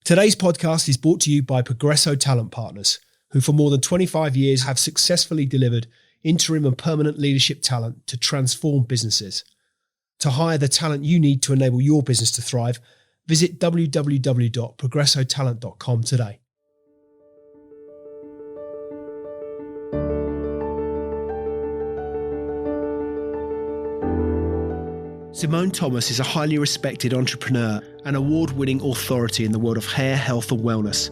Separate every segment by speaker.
Speaker 1: Today's podcast is brought to you by Progresso Talent Partners, who for more than 25 years have successfully delivered interim and permanent leadership talent to transform businesses. To hire the talent you need to enable your business to thrive, visit www.progressotalent.com today. Simone Thomas is a highly respected entrepreneur and award-winning authority in the world of hair, health and wellness.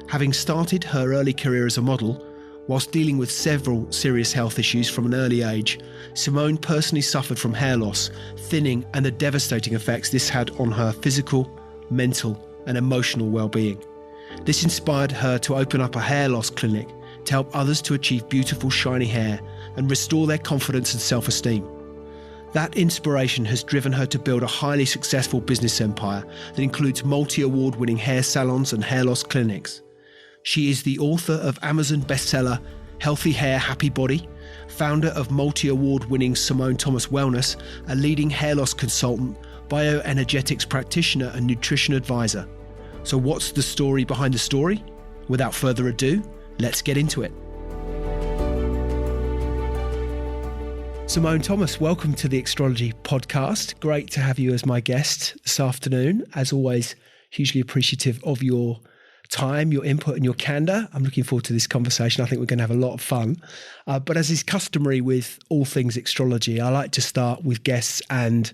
Speaker 1: Having started her early career as a model, whilst dealing with several serious health issues from an early age, Simone personally suffered from hair loss, thinning and the devastating effects this had on her physical, mental and emotional well-being. This inspired her to open up a hair loss clinic to help others to achieve beautiful shiny hair and restore their confidence and self-esteem. That inspiration has driven her to build a highly successful business empire that includes multi-award-winning hair salons and hair loss clinics. She is the author of Amazon bestseller Healthy Hair, Happy Body, founder of multi-award-winning Simone Thomas Wellness, a leading hair loss consultant, bioenergetics practitioner and nutrition advisor. So what's the story behind the story? Without further ado, let's get into it. Simone Thomas, welcome to the Extrology podcast. Great to have you as my guest this afternoon. As always, hugely appreciative of your time, your input and your candor. I'm looking forward to this conversation. I think we're going to have a lot of fun. But as is customary with all things Extrology, I like to start with guests and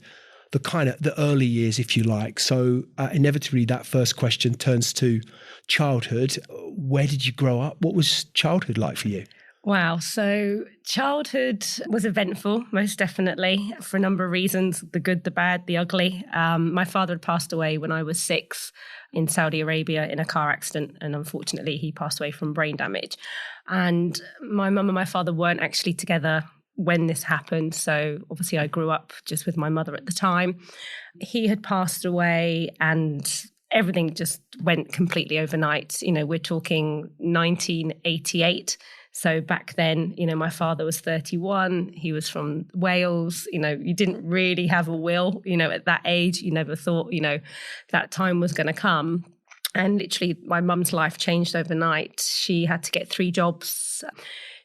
Speaker 1: the early years, if you like. So inevitably that first question turns to childhood. Where did you grow up? What was childhood like for you?
Speaker 2: Wow. So childhood was eventful, most definitely, for a number of reasons, the good, the bad, the ugly. My father had passed away when I was 6 in Saudi Arabia in a car accident. And unfortunately, he passed away from brain damage. And my mum and my father weren't actually together when this happened. So obviously I grew up just with my mother at the time. He had passed away and everything just went completely overnight. You know, we're talking 1988. So back then, you know, my father was 31. He was from Wales. You know, you didn't really have a will, you know, at that age. You never thought, you know, that time was going to come. And literally my mum's life changed overnight. She had to get 3 jobs.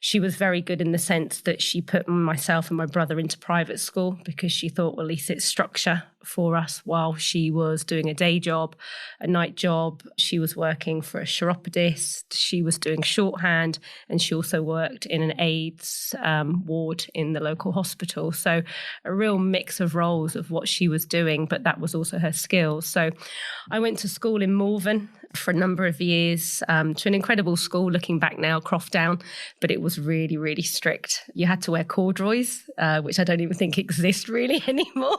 Speaker 2: She was very good in the sense that she put myself and my brother into private school because she thought, well, at least it's structure for us while she was doing a day job, a night job. She was working for a chiropodist. She was doing shorthand and she also worked in an AIDS ward in the local hospital. So a real mix of roles of what she was doing, but that was also her skills. So I went to school in Malvern for a number of years to an incredible school, looking back now, Croftdown, but it was really, really strict. You had to wear corduroys, which I don't even think exist really anymore.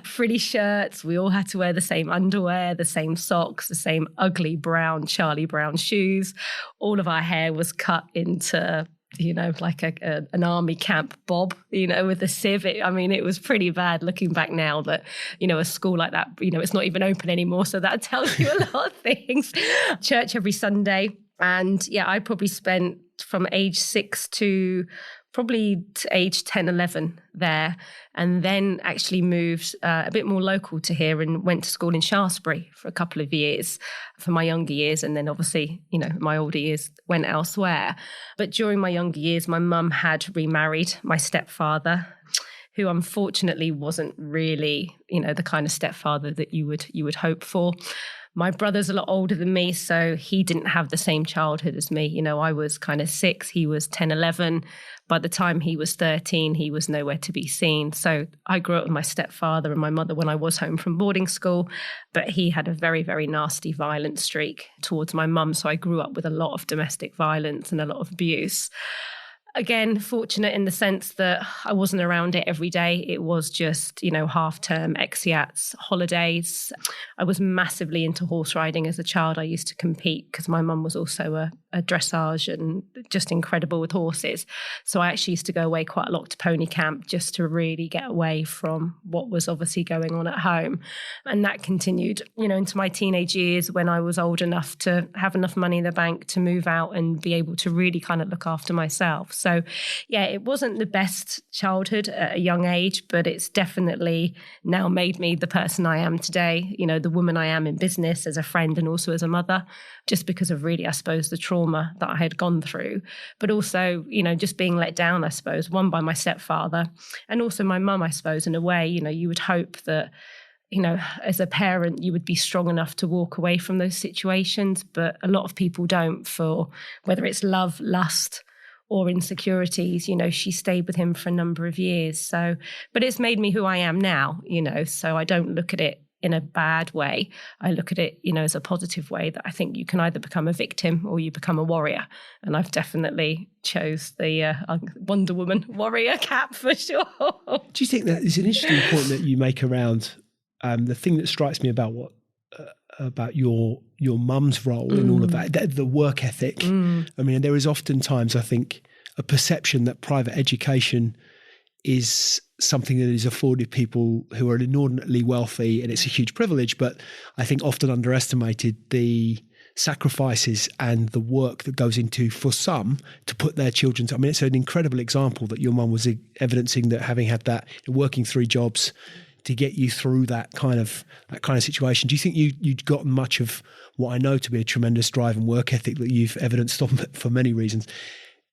Speaker 2: Frilly shirts. We all had to wear the same underwear, the same socks, the same ugly brown Charlie Brown shoes. All of our hair was cut into, you know, like an army camp bob, you know, with a sieve. It was pretty bad looking back now that, you know, a school like that, you know, it's not even open anymore. So that tells you a lot of things. Church every Sunday. And yeah, I probably spent from age 6 to probably to age 10, 11 there, and then actually moved a bit more local to here and went to school in Shaftesbury for a couple of years for my younger years. And then obviously, you know, my older years went elsewhere. But during my younger years, my mum had remarried my stepfather, who unfortunately wasn't really, you know, the kind of stepfather that you would hope for. My brother's a lot older than me, so he didn't have the same childhood as me. You know, I was kind of 6, he was 10, 11. By the time he was 13, he was nowhere to be seen. So I grew up with my stepfather and my mother when I was home from boarding school, but he had a very, very nasty violent streak towards my mum. So I grew up with a lot of domestic violence and a lot of abuse. Again, fortunate in the sense that I wasn't around it every day. It was just, you know, half-term, exeats, holidays. I was massively into horse riding as a child. I used to compete because my mum was also a dressage and just incredible with horses. So I actually used to go away quite a lot to pony camp just to really get away from what was obviously going on at home. And that continued, you know, into my teenage years when I was old enough to have enough money in the bank to move out and be able to really kind of look after myself. So yeah, it wasn't the best childhood at a young age, but it's definitely now made me the person I am today, you know, the woman I am in business, as a friend and also as a mother, just because of really, I suppose, the trauma that I had gone through, but also, you know, just being let down, I suppose, one by my stepfather and also my mum, I suppose, in a way. You know, you would hope that, you know, as a parent, you would be strong enough to walk away from those situations. But a lot of people don't, for whether it's love, lust, or insecurities. You know, she stayed with him for a number of years. So, but it's made me who I am now, you know, so I don't look at it in a bad way. I look at it, you know, as a positive way, that I think you can either become a victim or you become a warrior. And I've definitely chose the Wonder Woman warrior cap for sure.
Speaker 1: Do you think that is an interesting point that you make around the thing that strikes me about about your mum's role in all of that, the work ethic? I mean, there is oftentimes, I think, a perception that private education is something that is afforded people who are inordinately wealthy, and it's a huge privilege, but I think often underestimated the sacrifices and the work that goes into, for some, to put their children to. I mean, it's an incredible example that your mum was evidencing, that having had that, working 3 jobs to get you through that kind of situation. Do you think you'd gotten much of what I know to be a tremendous drive and work ethic that you've evidenced on for many reasons?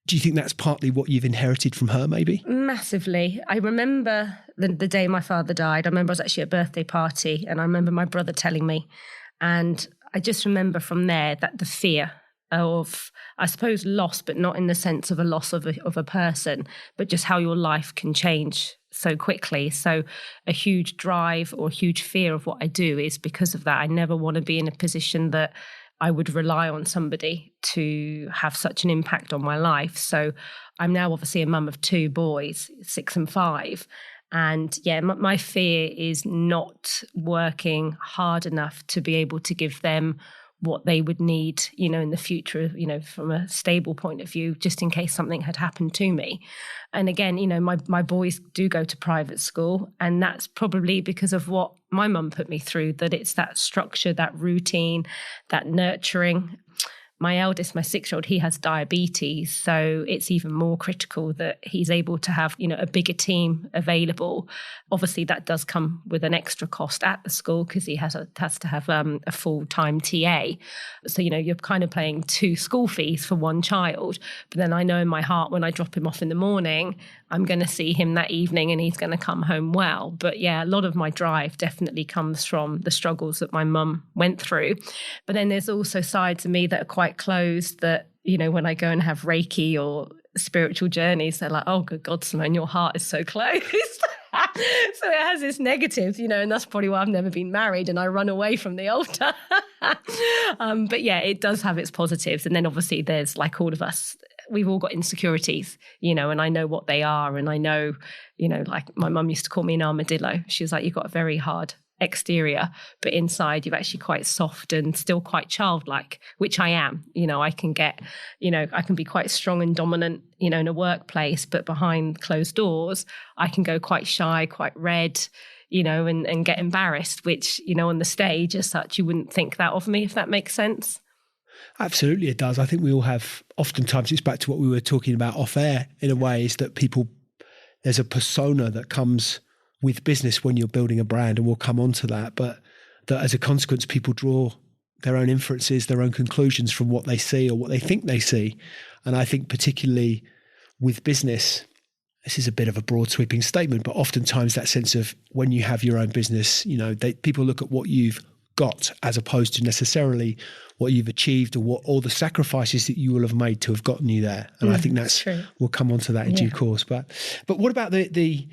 Speaker 1: Do you think that's partly what you've inherited from her, maybe?
Speaker 2: Massively. I remember the day my father died. I remember I was actually at a birthday party, and I remember my brother telling me. And I just remember from there that the fear of, I suppose, loss, but not in the sense of a loss of a person, but just how your life can change so quickly. So a huge drive or huge fear of what I do is because of that. I never want to be in a position that I would rely on somebody to have such an impact on my life. So I'm now obviously a mum of 2 boys, 6 and 5. And yeah, my fear is not working hard enough to be able to give them what they would need, you know, in the future, you know, from a stable point of view, just in case something had happened to me. And again, you know, my boys do go to private school, and that's probably because of what my mum put me through, that it's that structure, that routine, that nurturing. My eldest, my 6-year-old, he has diabetes. So it's even more critical that he's able to have, you know, a bigger team available. Obviously, that does come with an extra cost at the school because he has to have a full-time TA. So, you know, you're kind of paying 2 school fees for 1 child. But then I know in my heart, when I drop him off in the morning, I'm going to see him that evening and he's going to come home well. But yeah, a lot of my drive definitely comes from the struggles that my mum went through. But then there's also sides of me that are quite closed, that, you know, when I go and have Reiki or spiritual journeys, they're like, oh, good God, Simone, your heart is so closed. So it has this negative, you know, and that's probably why I've never been married and I run away from the altar. But yeah, it does have its positives. And then obviously there's, like all of us, we've all got insecurities, you know, and I know what they are. And I know, you know, like my mum used to call me an armadillo. She was like, you've got a very hard exterior, but inside you're actually quite soft and still quite childlike, which I am. You know, I can get, you know, I can be quite strong and dominant, you know, in a workplace, but behind closed doors, I can go quite shy, quite red, you know, and get embarrassed, which, you know, on the stage as such, you wouldn't think that of me, if that makes sense.
Speaker 1: Absolutely, it does. I think we all have, oftentimes it's back to what we were talking about off air in a way, is that there's a persona that comes with business when you're building a brand, and we'll come on to that, but that as a consequence, people draw their own inferences, their own conclusions from what they see or what they think they see. And I think particularly with business, this is a bit of a broad sweeping statement, but oftentimes that sense of when you have your own business, you know, people look at what you've got as opposed to necessarily what you've achieved or all the sacrifices that you will have made to have gotten you there. And I think that's true. We'll come on to that in due course. But what about the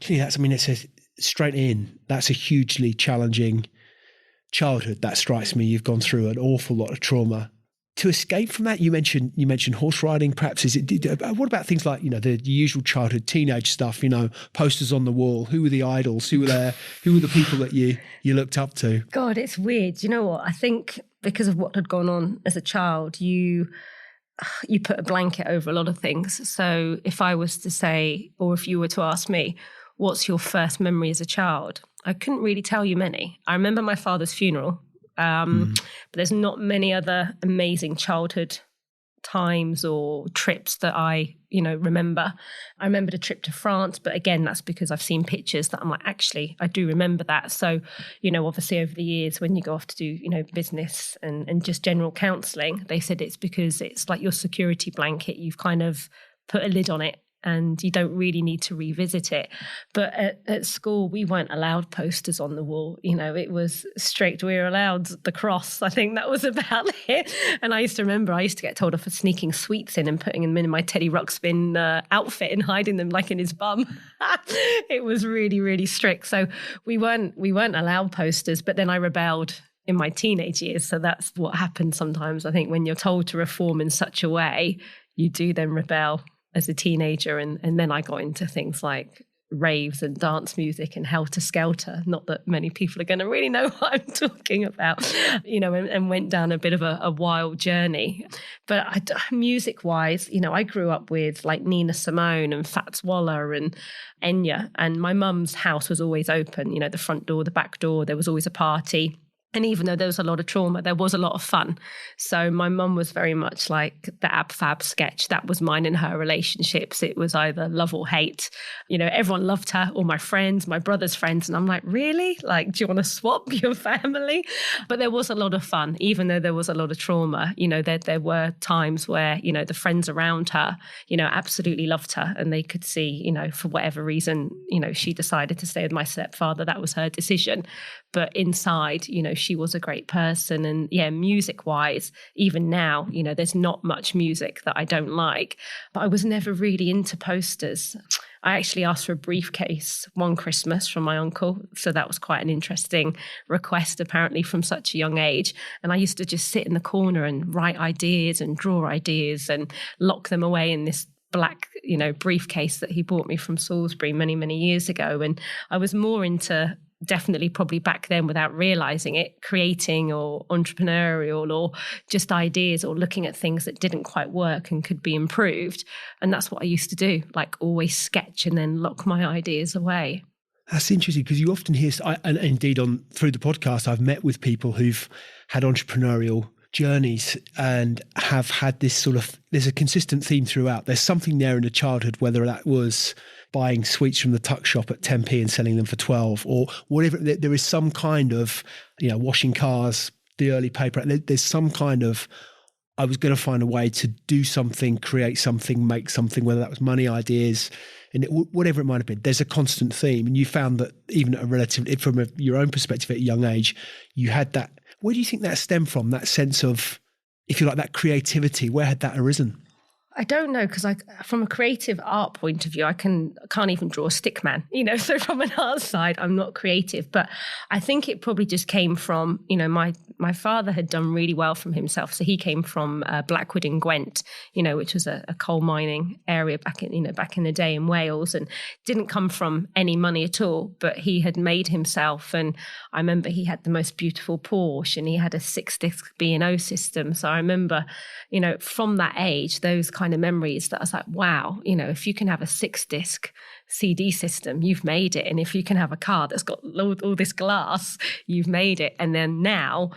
Speaker 1: that's, I mean, it says straight in, that's a hugely challenging childhood. That strikes me. You've gone through an awful lot of trauma. To escape from that, you mentioned horse riding. Perhaps what about things like, you know, the usual childhood, teenage stuff? You know, posters on the wall. Who were the idols? Who were there? Who were the people that you looked up to?
Speaker 2: God, it's weird. You know what? I think because of what had gone on as a child, you put a blanket over a lot of things. So if I was to say, or if you were to ask me, what's your first memory as a child? I couldn't really tell you many. I remember my father's funeral. But there's not many other amazing childhood times or trips that I, remember. I remembered a trip to France, but again, that's because I've seen pictures that I'm like, actually, I do remember that. So, obviously over the years when you go off to do, business and just general counselling, they said it's because it's like your security blanket. You've kind of put a lid on it and you don't really need to revisit it. But at school, we weren't allowed posters on the wall. It was strict. We were allowed the cross. I think that was about it. And I used to get told off for sneaking sweets in and putting them in my Teddy Ruxpin outfit and hiding them like in his bum. It was really, really strict. So we weren't allowed posters, but then I rebelled in my teenage years. So that's what happens sometimes. I think when you're told to reform in such a way, you do then rebel as a teenager. And then I got into things like raves and dance music and Helter Skelter. Not that many people are going to really know what I'm talking about, and went down a bit of a wild journey. But music-wise, I grew up with like Nina Simone and Fats Waller and Enya. And my mum's house was always open, the front door, the back door, there was always a party. And even though there was a lot of trauma, there was a lot of fun. So my mum was very much like the Ab Fab sketch. That was mine in her relationships. It was either love or hate. Everyone loved her, all my friends, my brother's friends. And I'm like, really? Like, do you want to swap your family? But there was a lot of fun, even though there was a lot of trauma. There were times where, the friends around her, absolutely loved her. And they could see, for whatever reason, she decided to stay with my stepfather. That was her decision. But inside, she was a great person. And yeah, music wise, even now, there's not much music that I don't like, but I was never really into posters. I actually asked for a briefcase one Christmas from my uncle. So that was quite an interesting request, apparently, from such a young age. And I used to just sit in the corner and write ideas and draw ideas and lock them away in this black, briefcase that he bought me from Salisbury many, many years ago. And I was more into, definitely probably back then without realizing it, creating or entrepreneurial or just ideas or looking at things that didn't quite work and could be improved. And that's what I used to do, like always sketch and then lock my ideas away.
Speaker 1: That's interesting because you often hear, and indeed through the podcast, I've met with people who've had entrepreneurial journeys and have had this sort of, there's a consistent theme throughout. There's something there in the childhood, whether that was buying sweets from the tuck shop at 10p and selling them for 12 or whatever. There is some kind of, washing cars, the early paper. There's some kind of, I was going to find a way to do something, create something, make something, whether that was money, ideas, and whatever it might have been. There's a constant theme. And you found that even at a relatively, from your own perspective at a young age, you had that. Where do you think that stemmed from, that sense of, if you like, that creativity? Where had that arisen?
Speaker 2: I don't know, because from a creative art point of view, I can't even draw a stick man, so from an art side, I'm not creative. But I think it probably just came from, my father had done really well from himself. So he came from Blackwood in Gwent, which was a coal mining area back in the day in Wales, and didn't come from any money at all, but he had made himself. And I remember he had the most beautiful Porsche and he had a 6-disc B&O system. So I remember, from that age, those kind of memories that I was like, wow, if you can have a 6-disc CD system, you've made it. And if you can have a car that's got all this glass, you've made it. And then now,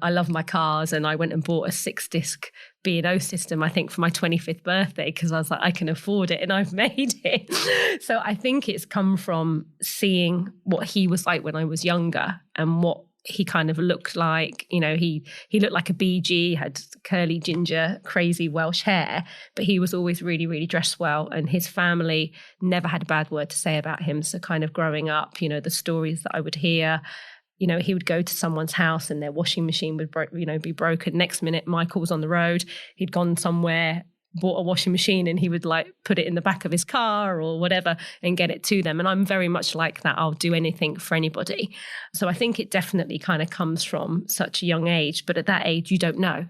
Speaker 2: I love my cars, and I went and bought a 6-disc B&O system, I think, for my 25th birthday, because I was like, I can afford it and I've made it. So I think it's come from seeing what he was like when I was younger and what he kind of looked like. He looked like a BG, had curly ginger, crazy Welsh hair, but he was always really, really dressed well. And his family never had a bad word to say about him. So kind of growing up, the stories that I would hear, he would go to someone's house and their washing machine would be broken. Next minute, Michael was on the road. He'd gone somewhere, bought a washing machine, and he would like put it in the back of his car or whatever and get it to them. And I'm very much like that. I'll do anything for anybody. So I think it definitely kind of comes from such a young age. But at that age, you don't know,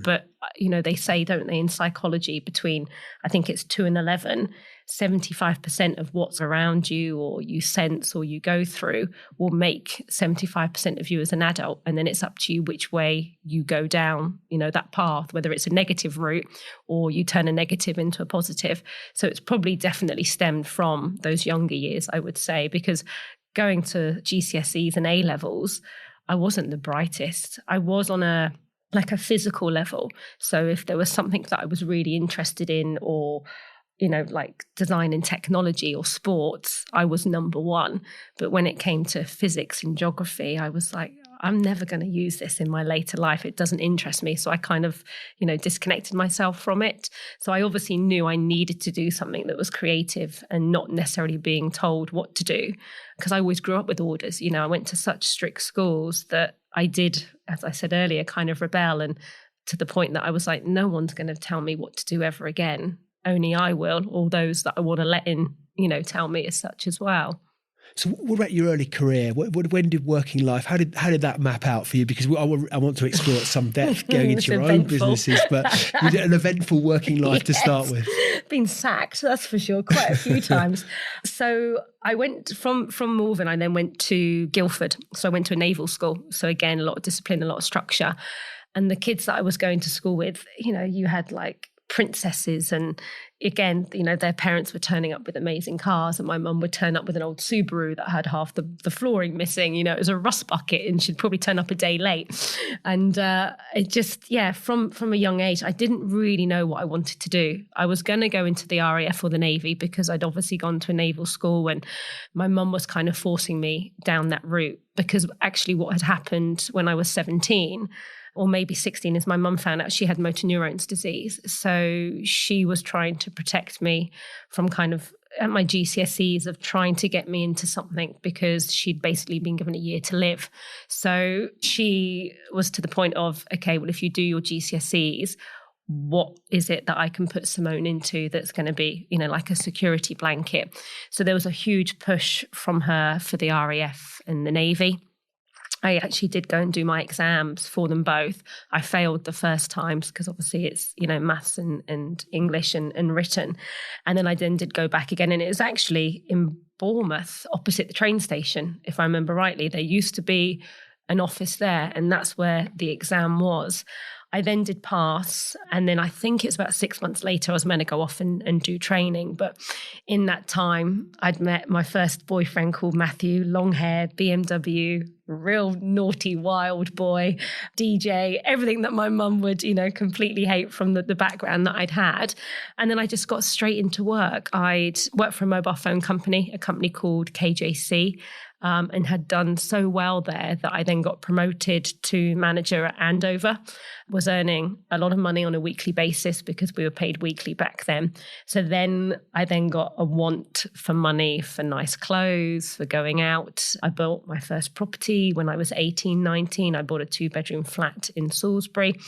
Speaker 2: but, they say, don't they, in psychology, between, I think it's 2 and 11, 75% of what's around you or you sense or you go through will make 75% of you as an adult. And then it's up to you which way you go down, that path, whether it's a negative route or you turn a negative into a positive. So it's probably definitely stemmed from those younger years, I would say, because going to GCSEs and A-levels, I wasn't the brightest. I was on a like a physical level. So if there was something that I was really interested in, or like design and technology or sports, I was number one. But when it came to physics and geography, I was like, I'm never going to use this in my later life. It doesn't interest me. So I kind of, disconnected myself from it. So I obviously knew I needed to do something that was creative and not necessarily being told what to do, because I always grew up with orders. I went to such strict schools that I did, as I said earlier, kind of rebel, and to the point that I was like, no one's going to tell me what to do ever again. Only I will, or those that I want to let in, tell me as such as well.
Speaker 1: So what about your early career? When did working life, how did that map out for you? Because I want to explore at some depth going into your own businesses, but you did an eventful working life to start with.
Speaker 2: Been sacked, that's for sure, quite a few times. So I went from Malvern, I then went to Guildford. So I went to a naval school. So again, a lot of discipline, a lot of structure. And the kids that I was going to school with, you had like princesses, and again, their parents were turning up with amazing cars, and my mum would turn up with an old Subaru that had half the flooring missing. It was a rust bucket, and she'd probably turn up a day late. And it just, from a young age, I didn't really know what I wanted to do. I was going to go into the RAF or the Navy because I'd obviously gone to a naval school, and my mum was kind of forcing me down that route, because actually what had happened when I was 17 or maybe 16 is my mum found out she had motor neurones disease. So she was trying to protect me from kind of at my GCSEs of trying to get me into something, because she'd basically been given a year to live. So she was to the point of, okay, well, if you do your GCSEs, what is it that I can put Simone into that's going to be, like a security blanket? So there was a huge push from her for the RAF and the Navy. I actually did go and do my exams for them both. I failed the first times because obviously it's, maths and English and written. And then I did go back again. And it was actually in Bournemouth, opposite the train station, if I remember rightly. There used to be an office there, and that's where the exam was. I then did pass, and then I think it's about 6 months later I was meant to go off and do training. But in that time, I'd met my first boyfriend called Matthew, long hair, BMW, real naughty, wild boy, DJ, everything that my mum would, completely hate from the background that I'd had. And then I just got straight into work. I'd worked for a mobile phone company, a company called KJC, and had done so well there that I then got promoted to manager at Andover, was earning a lot of money on a weekly basis because we were paid weekly back then. So then I then got a want for money, for nice clothes, for going out. I bought my first property when I was 18, 19. I bought a 2-bedroom flat in Salisbury.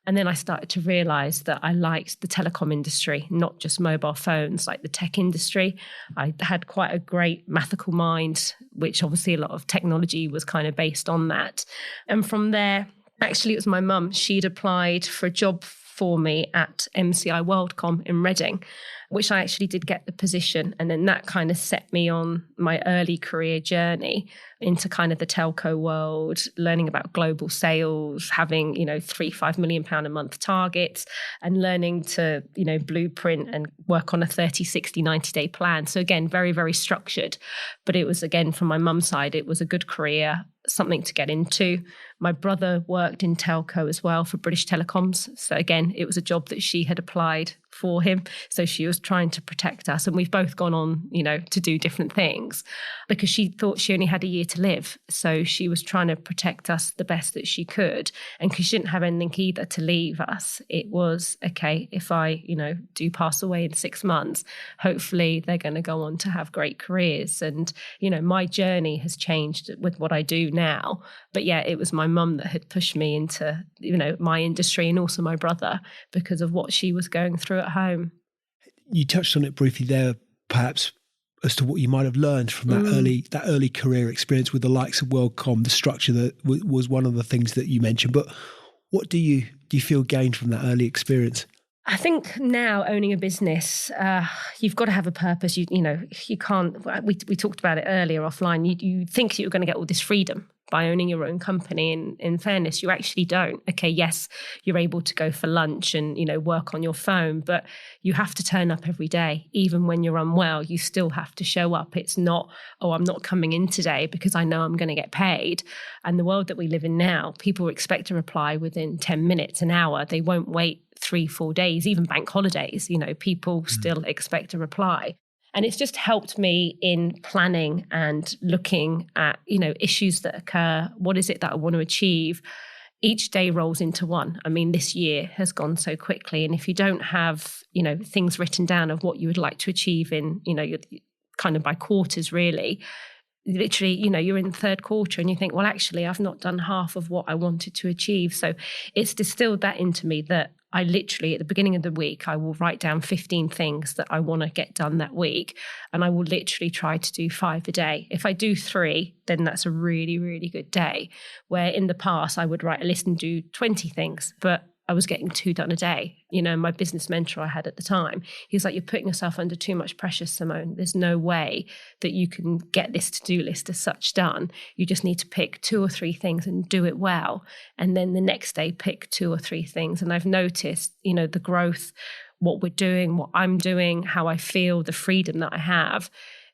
Speaker 2: And then I started to realize that I liked the telecom industry, not just mobile phones, like the tech industry. I had quite a great mathematical mind, which obviously a lot of technology was kind of based on that. And from there, actually, it was my mum. She'd applied for a job for me at MCI WorldCom in Reading, which I actually did get the position. And then that kind of set me on my early career journey into kind of the telco world, learning about global sales, having, £3-5 million a month targets, and learning to, blueprint and work on a 30, 60, 90-day plan. So again, very, very structured. But it was, again, from my mum's side, it was a good career, something to get into. My brother worked in telco as well for British Telecoms. So again, it was a job that she had applied for him. So she was trying to protect us. And we've both gone on, to do different things because she thought she only had a year to live. So she was trying to protect us the best that she could. And because she didn't have anything either to leave us, it was, okay, if I, do pass away in 6 months, hopefully they're going to go on to have great careers. And, my journey has changed with what I do now. But yeah, it was my mum that had pushed me into, my industry, and also my brother because of what she was going through at home.
Speaker 1: You touched on it briefly there, perhaps, as to what you might have learned from that early career experience with the likes of WorldCom, the structure that was one of the things that you mentioned. But what do you feel gained from that early experience?
Speaker 2: I think now owning a business, you've got to have a purpose. You can't. We talked about it earlier offline. You think you're going to get all this freedom, by owning your own company. And in fairness, you actually don't. Okay, yes, you're able to go for lunch and, work on your phone, but you have to turn up every day. Even when you're unwell, you still have to show up. It's not, oh, I'm not coming in today because I know I'm going to get paid. And the world that we live in now, people expect a reply within 10 minutes, an hour. They won't wait 3-4 days, even bank holidays. People still expect a reply. And it's just helped me in planning and looking at, issues that occur. What is it that I want to achieve? Each day rolls into one. I mean, this year has gone so quickly. And if you don't have, things written down of what you would like to achieve in, you're kind of by quarters, really, literally, you're in the third quarter and you think, well, actually, I've not done half of what I wanted to achieve. So it's distilled that into me that I literally, at the beginning of the week, I will write down 15 things that I want to get done that week. And I will literally try to do 5 a day. If I do 3, then that's a really, really good day. Where in the past, I would write a list and do 20 things, but I was getting 2 done a day. My business mentor I had at the time, he was like, you're putting yourself under too much pressure, Simone. There's no way that you can get this to-do list as such done. You just need to pick 2 or 3 things and do it well. And then the next day, pick 2 or 3 things. And I've noticed, the growth, what we're doing, what I'm doing, how I feel, the freedom that I have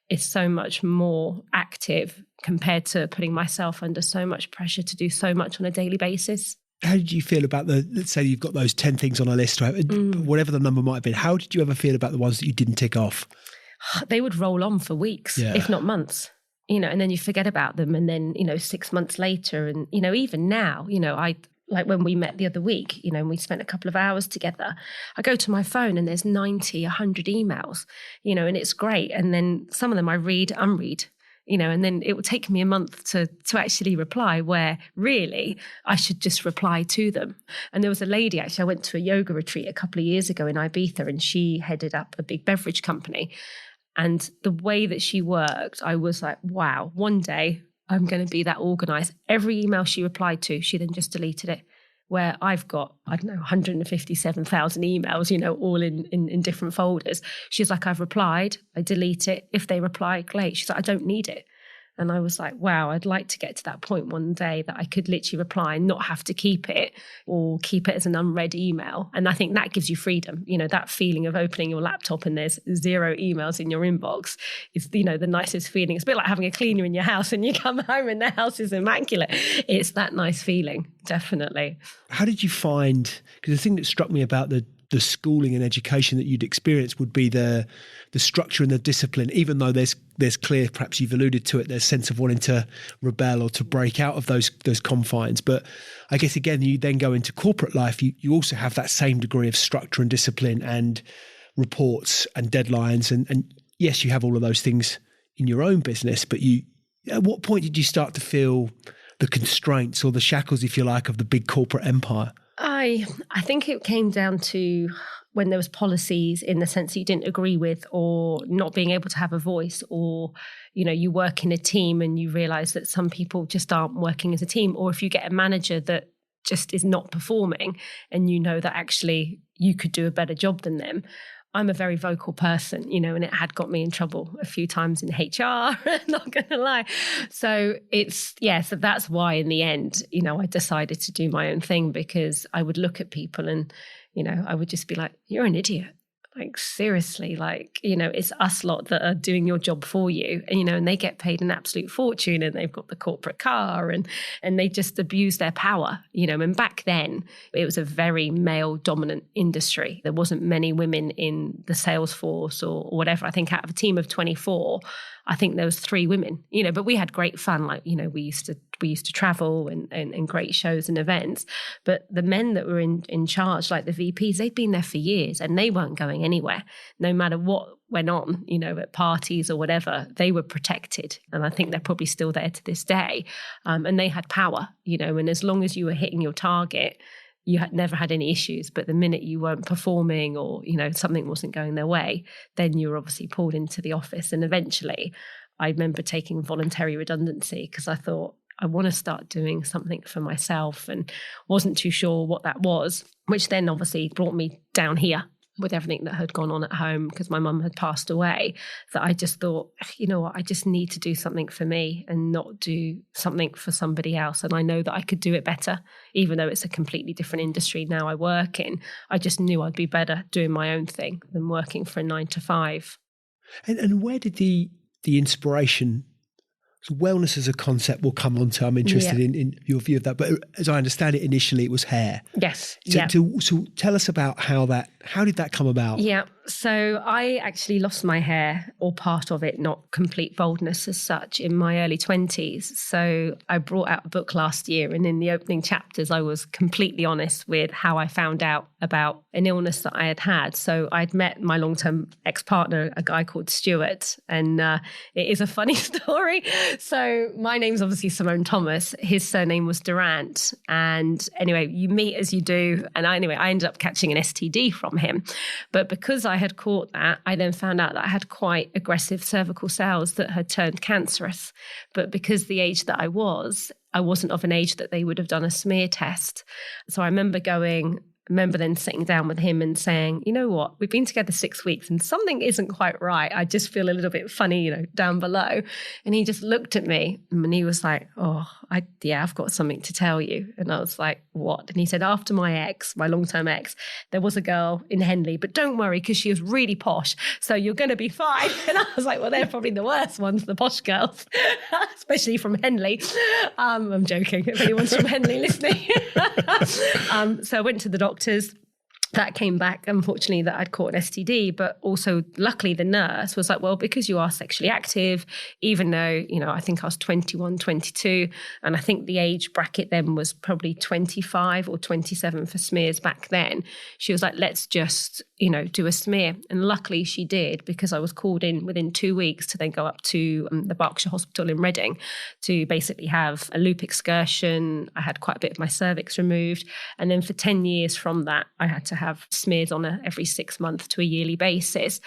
Speaker 2: is so much more active compared to putting myself under so much pressure to do so much on a daily basis.
Speaker 1: How did you feel about let's say you've got those 10 things on a list, right? Whatever the number might have been, how did you ever feel about the ones that you didn't tick off?
Speaker 2: They would roll on for weeks, if not months, and then you forget about them. And then, 6 months later, and, even now, I, like when we met the other week, and we spent a couple of hours together, I go to my phone and there's 90, 100 emails, and it's great. And then some of them I read, unread. And then it will take me a month to actually reply, where really I should just reply to them. And there was a lady, actually, I went to a yoga retreat a couple of years ago in Ibiza, and she headed up a big beverage company. And the way that she worked, I was like, wow, one day I'm going to be that organized. Every email she replied to, she then just deleted it. Where I've got, 157,000 emails, all in different folders. She's like, I've replied, I delete it. If they reply, great. She's like, I don't need it. And I was like, wow, I'd like to get to that point one day that I could literally reply and not have to keep it or keep it as an unread email. And I think that gives you freedom. That feeling of opening your laptop and there's 0 emails in your inbox is, the nicest feeling. It's a bit like having a cleaner in your house and you come home and the house is immaculate. It's that nice feeling, definitely.
Speaker 1: How did you find, because the thing that struck me about the schooling and education that you'd experienced would be the structure and the discipline, even though there's clear, perhaps you've alluded to it, there's a sense of wanting to rebel or to break out of those confines. But I guess, again, you then go into corporate life, you also have that same degree of structure and discipline and reports and deadlines. And yes, you have all of those things in your own business, but at what point did you start to feel the constraints or the shackles, if you like, of the big corporate empire?
Speaker 2: I think it came down to when there was policies in the sense that you didn't agree with, or not being able to have a voice, or, you work in a team and you realize that some people just aren't working as a team. Or if you get a manager that just is not performing and that actually you could do a better job than them. I'm a very vocal person, and it had got me in trouble a few times in HR, not going to lie. So so that's why in the end, I decided to do my own thing, because I would look at people and, I would just be like, you're an idiot. Like, seriously, it's us lot that are doing your job for you, and they get paid an absolute fortune, and they've got the corporate car, and they just abuse their power, and back then it was a very male dominant industry. There wasn't many women in the sales force or whatever. I think out of a team of 24, I think there was 3 women, but we had great fun. We used to travel and great shows and events, but the men that were in charge, like the VPs, they'd been there for years and they weren't going anywhere. No matter what went on, at parties or whatever, they were protected. And I think they're probably still there to this day. And they had power, and as long as you were hitting your target, you had never had any issues. But the minute you weren't performing or, something wasn't going their way, then you were obviously pulled into the office. And eventually I remember taking voluntary redundancy because I thought, I want to start doing something for myself, and wasn't too sure what that was, which then obviously brought me down here. with everything that had gone on at home because my mum had passed away, that I just thought, you know what, I just need to do something for me and not do something for somebody else. And I know that I could do it better, even though it's a completely different industry now I work in. I just knew I'd be better doing my own thing than working for a 9 to 5.
Speaker 1: And where did the inspiration? So wellness as a concept we'll come on to. I'm interested in your view of that. But as I understand it, initially it was hair.
Speaker 2: Yes.
Speaker 1: So tell us about how did that come about?
Speaker 2: Yeah. So I actually lost my hair, or part of it, not complete baldness as such, in my early 20s. So I brought out a book last year, and in the opening chapters, I was completely honest with how I found out about an illness that I had had. So I'd met my long-term ex-partner, a guy called Stuart, and it is a funny story. So my name's obviously Simone Thomas. His surname was Durant. And anyway, you meet as you do. And I ended up catching an STD from him. But because I had caught that, I then found out that I had quite aggressive cervical cells that had turned cancerous. But because the age that I wasn't of an age that they would have done a smear test. So I remember then sitting down with him and saying, you know what, we've been together 6 weeks and something isn't quite right. I just feel a little bit funny, down below. And he just looked at me and he was like, I've got something to tell you. And I was like, what? And he said, after my long-term ex, there was a girl in Henley, but don't worry because she was really posh. So you're going to be fine. And I was like, well, they're probably the worst ones, the posh girls, especially from Henley. I'm joking. If anyone's from Henley listening. So I went to the doctors. That came back, unfortunately, that I'd caught an STD, but also luckily the nurse was like, well, because you are sexually active, even though, I think I was 21, 22, and I think the age bracket then was probably 25 or 27 for smears back then. She was like, let's just, do a smear. And luckily she did, because I was called in within 2 weeks to then go up to the Berkshire Hospital in Reading to basically have a loop excursion. I had quite a bit of my cervix removed. And then for 10 years from that, I had to have smears on every 6 months to a yearly basis.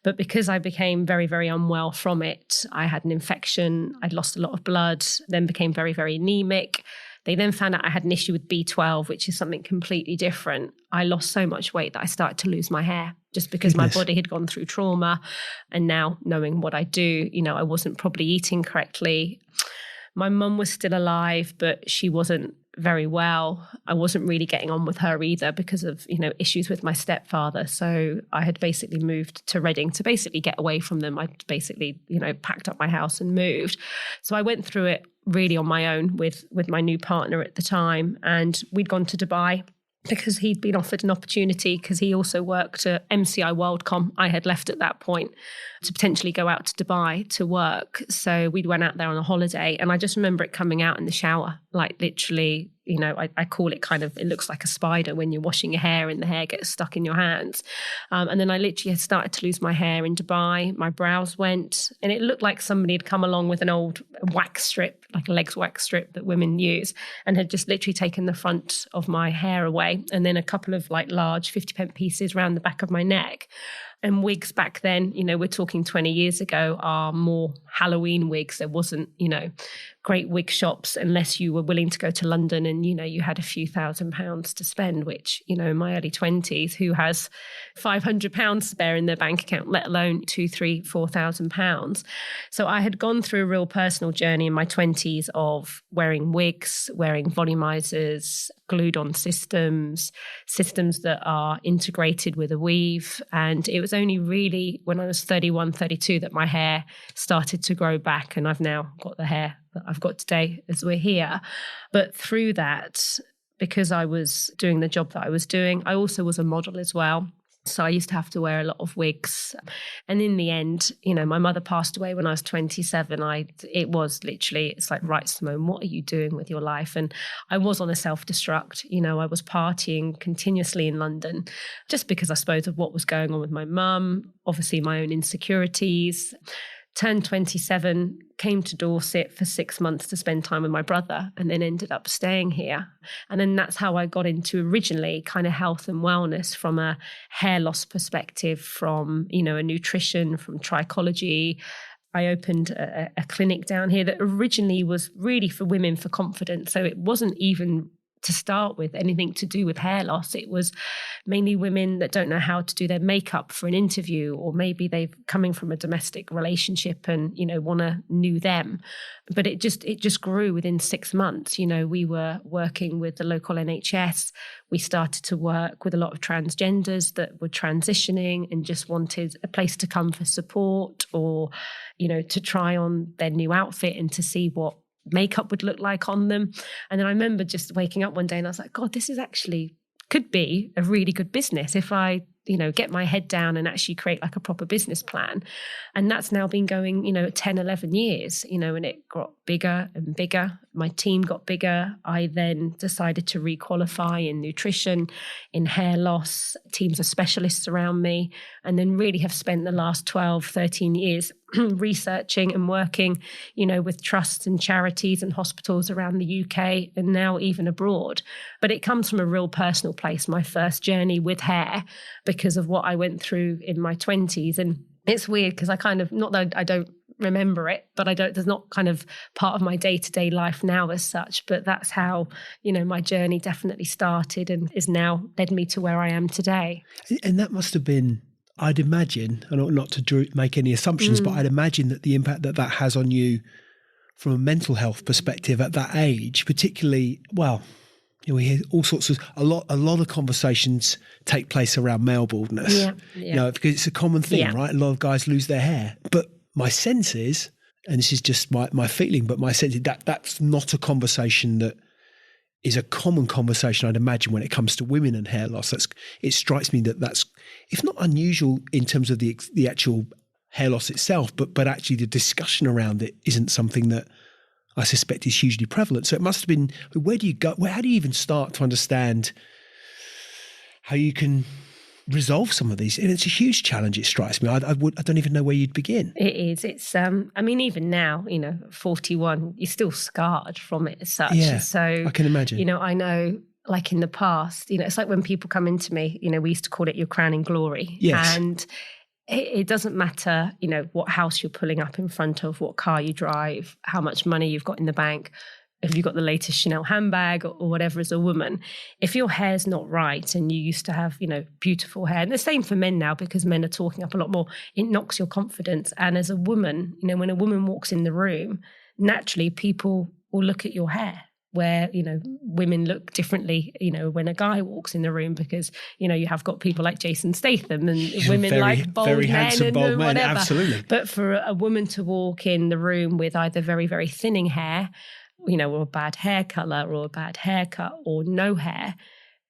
Speaker 2: But because I became very, very unwell from it, I had an infection, I'd lost a lot of blood, then became very, very anemic. They then found out I had an issue with B12, which is something completely different. I lost so much weight that I started to lose my hair just because my body had gone through trauma. And now knowing what I do, I wasn't probably eating correctly. My mum was still alive, but she wasn't very well. I wasn't really getting on with her either because of, issues with my stepfather. So I had basically moved to Reading to basically get away from them. I basically, packed up my house and moved. So I went through it really on my own with my new partner at the time. And we'd gone to Dubai because he'd been offered an opportunity, because he also worked at MCI WorldCom. I had left at that point to potentially go out to Dubai to work. So we went out there on a holiday, and I just remember it coming out in the shower, like literally, I call it it looks like a spider when you're washing your hair and the hair gets stuck in your hands. And then I literally had started to lose my hair in Dubai. My brows went, and it looked like somebody had come along with an old wax strip, like a legs wax strip that women use, and had just literally taken the front of my hair away, and then a couple of large 50p pieces around the back of my neck. And wigs back then, we're talking 20 years ago, are more Halloween wigs. There wasn't, great wig shops unless you were willing to go to London and, you had a few £1,000s to spend, which, in my early 20s, who has £500 spare in their bank account, let alone £2,000, £3,000, £4,000. So I had gone through a real personal journey in my 20s of wearing wigs, wearing volumizers, glued on systems that are integrated with a weave. And it was only really when I was 31, 32 that my hair started to grow back, and I've now got the hair that I've got today as we're here. But through that, because I was doing the job that I was doing, I also was a model as well. So I used to have to wear a lot of wigs. And in the end, my mother passed away when I was 27. It's like, right, Simone, what are you doing with your life? And I was on a self-destruct. I was partying continuously in London just because I suppose of what was going on with my mum, obviously my own insecurities. Turned 27, came to Dorset for 6 months to spend time with my brother, and then ended up staying here. And then that's how I got into originally kind of health and wellness from a hair loss perspective, from, a nutrition, from Trichology. I opened a clinic down here that originally was really for women for confidence. So it wasn't even to start with, anything to do with hair loss. It was mainly women that don't know how to do their makeup for an interview, or maybe they've coming from a domestic relationship and, want to know them. But it just grew within 6 months. We were working with the local NHS. We started to work with a lot of transgenders that were transitioning and just wanted a place to come for support, or, to try on their new outfit and to see what makeup would look like on them. And then I remember just waking up one day and I was like, God, this is actually could be a really good business if I, get my head down and actually create like a proper business plan. And that's now been going, 10, 11 years, and it got bigger and bigger. My team got bigger. I then decided to re-qualify in nutrition, in hair loss, teams of specialists around me, and then really have spent the last 12, 13 years researching and working, with trusts and charities and hospitals around the UK and now even abroad. But it comes from a real personal place, my first journey with hair, because of what I went through in my 20s. And it's weird because I kind of, not that I don't remember it, but there's not kind of part of my day-to-day life now as such, but that's how, my journey definitely started and is now led me to where I am today.
Speaker 1: And that must have been, I'd imagine, and not to make any assumptions, but I'd imagine that the impact that has on you from a mental health perspective at that age, particularly, we hear all sorts of, a lot of conversations take place around male baldness, because it's a common thing, right? A lot of guys lose their hair. But my sense is, and this is just my feeling, but my sense is that's not a conversation that is a common conversation, I'd imagine, when it comes to women and hair loss. It strikes me that's, if not unusual in terms of the actual hair loss itself, but actually the discussion around it isn't something that I suspect is hugely prevalent. So it must have been, where do you go? How do you even start to understand how you can resolve some of these? And it's a huge challenge, it strikes me. I don't even know where you'd begin.
Speaker 2: It is. It's, even now, 41, you're still scarred from it as such.
Speaker 1: Yeah,
Speaker 2: so
Speaker 1: I can imagine.
Speaker 2: I know, like in the past, it's like when people come into me, we used to call it your crowning glory.
Speaker 1: Yes.
Speaker 2: And it doesn't matter, what house you're pulling up in front of, what car you drive, how much money you've got in the bank, if you've got the latest Chanel handbag or whatever as a woman. If your hair's not right and you used to have, beautiful hair, and the same for men now because men are talking up a lot more, it knocks your confidence. And as a woman, when a woman walks in the room, naturally people will look at your hair, where, women look differently, when a guy walks in the room because, you have got people like Jason Statham and women like bold
Speaker 1: very
Speaker 2: men
Speaker 1: handsome,
Speaker 2: and
Speaker 1: bold
Speaker 2: whatever.
Speaker 1: men, absolutely.
Speaker 2: But for a woman to walk in the room with either very, very thinning hair, or a bad hair colour or a bad haircut or no hair,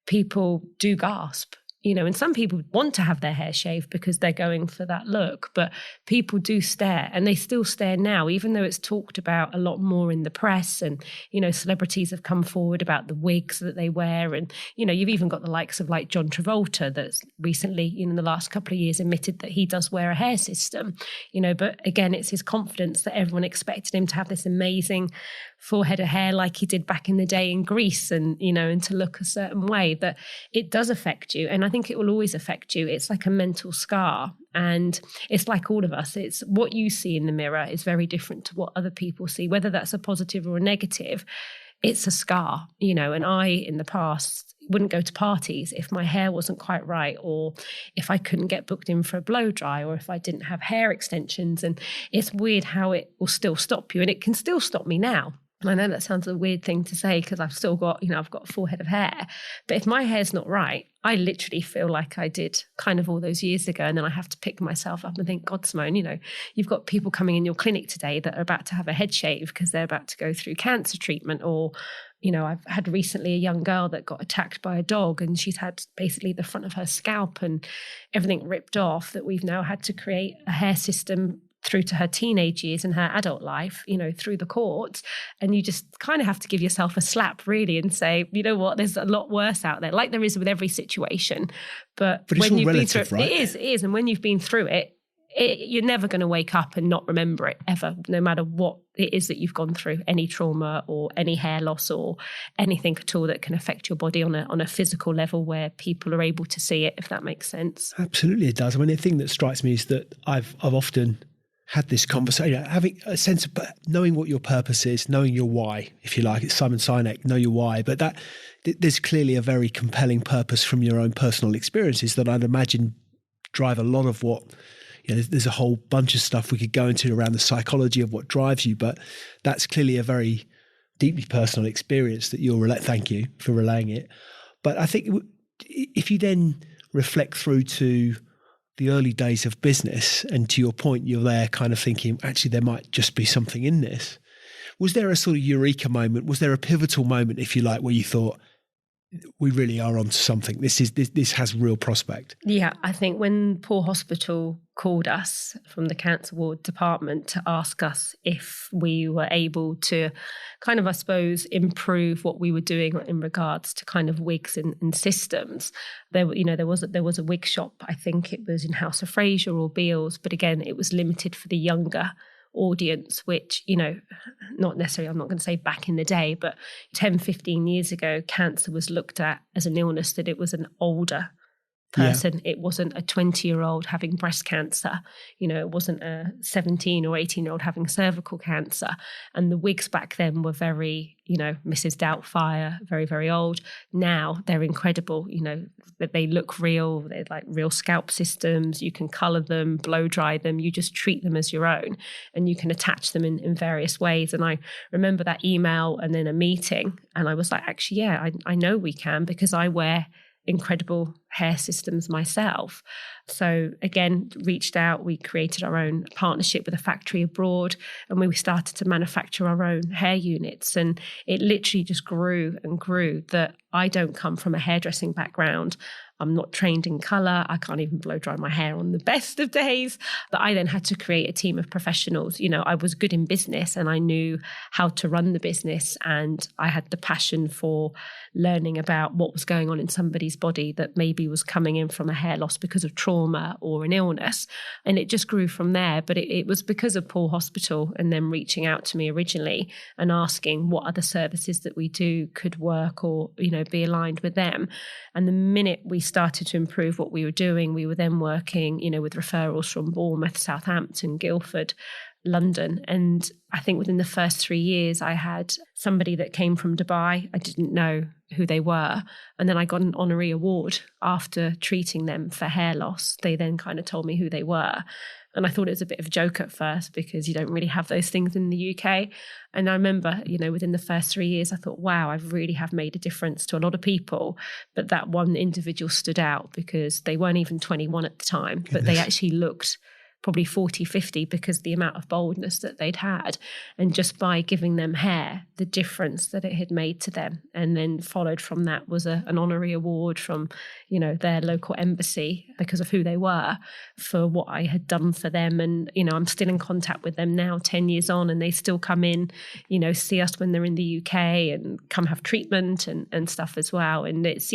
Speaker 2: people do gasp. And some people want to have their hair shaved because they're going for that look, but people do stare, and they still stare now, even though it's talked about a lot more in the press, and, celebrities have come forward about the wigs that they wear. And, you've even got the likes of like John Travolta that's recently, in the last couple of years admitted that he does wear a hair system, but again, it's his confidence that everyone expected him to have this amazing full head of hair like he did back in the day in Greece, and, and to look a certain way, that it does affect you. And I think it will always affect you. It's like a mental scar. And it's like all of us. It's what you see in the mirror is very different to what other people see, whether that's a positive or a negative. It's a scar, and I, in the past, wouldn't go to parties if my hair wasn't quite right, or if I couldn't get booked in for a blow dry, or if I didn't have hair extensions. And it's weird how it will still stop you, and it can still stop me now. I know that sounds a weird thing to say because I've still got, I've got a full head of hair. But if my hair's not right, I literally feel like I did kind of all those years ago. And then I have to pick myself up and think, God, Simone, you've got people coming in your clinic today that are about to have a head shave because they're about to go through cancer treatment. Or, I've had recently a young girl that got attacked by a dog, and she's had basically the front of her scalp and everything ripped off, that we've now had to create a hair system through to her teenage years and her adult life, through the courts. And you just kind of have to give yourself a slap, really, and say, you know what, there's a lot worse out there, like there is with every situation. But
Speaker 1: it's
Speaker 2: when
Speaker 1: all
Speaker 2: you've
Speaker 1: relative,
Speaker 2: been through it,
Speaker 1: right?
Speaker 2: it is. And when you've been through it, you're never going to wake up and not remember it ever, no matter what it is that you've gone through, any trauma or any hair loss or anything at all that can affect your body on a physical level where people are able to see it, if that makes sense.
Speaker 1: Absolutely, it does. I mean, the thing that strikes me is that I've often had this conversation, having a sense of knowing what your purpose is, knowing your why, if you like. It's Simon Sinek, know your why. But that there's clearly a very compelling purpose from your own personal experiences that I'd imagine drive a lot of what, there's a whole bunch of stuff we could go into around the psychology of what drives you, but that's clearly a very deeply personal experience that thank you for relaying it. But I think if you then reflect through to the early days of business, and to your point, you're there kind of thinking, actually, there might just be something in this. Was there a sort of eureka moment? Was there a pivotal moment, if you like, where you thought, we really are onto something? This has real prospect.
Speaker 2: Yeah, I think when Poor Hospital called us from the cancer ward department to ask us if we were able to kind of, I suppose, improve what we were doing in regards to kind of wigs and systems, there was a wig shop. I think it was in House of Fraser or Beals, but again, it was limited for the younger audience, which, not necessarily, I'm not going to say back in the day, but 10, 15 years ago, cancer was looked at as an illness that it was an older person. Yeah. It wasn't a 20-year-old having breast cancer. It wasn't a 17 or 18-year-old having cervical cancer. And the wigs back then were very, Mrs. Doubtfire, very, very old. Now they're incredible, that they look real. They're like real scalp systems. You can color them, blow dry them. You just treat them as your own, and you can attach them in various ways. And I remember that email and then a meeting, and I was like, actually, yeah, I know we can, because I wear incredible hair systems myself. So again, reached out, we created our own partnership with a factory abroad, and we started to manufacture our own hair units. And it literally just grew and grew. That I don't come from a hairdressing background. I'm not trained in colour. I can't even blow dry my hair on the best of days. But I then had to create a team of professionals. I was good in business and I knew how to run the business, and I had the passion for learning about what was going on in somebody's body that maybe was coming in from a hair loss because of trauma or an illness. And it just grew from there. But it was because of Poor Hospital and them reaching out to me originally and asking what other services that we do could work or, be aligned with them. And the minute we started to improve what we were doing, we were then working, with referrals from Bournemouth, Southampton, Guildford, London. And I think within the first 3 years, I had somebody that came from Dubai. I didn't know who they were. And then I got an honorary award after treating them for hair loss. They then kind of told me who they were. And I thought it was a bit of a joke at first, because you don't really have those things in the UK. And I remember, within the first 3 years, I thought, wow, I really have made a difference to a lot of people. But that one individual stood out because they weren't even 21 at the time, but they actually looked probably 40, 50 because the amount of boldness that they'd had. And just by giving them hair, the difference that it had made to them. And then followed from that was an honorary award from, their local embassy because of who they were for what I had done for them. And, I'm still in contact with them now 10 years on, and they still come in, see us when they're in the UK and come have treatment and stuff as well. And it's,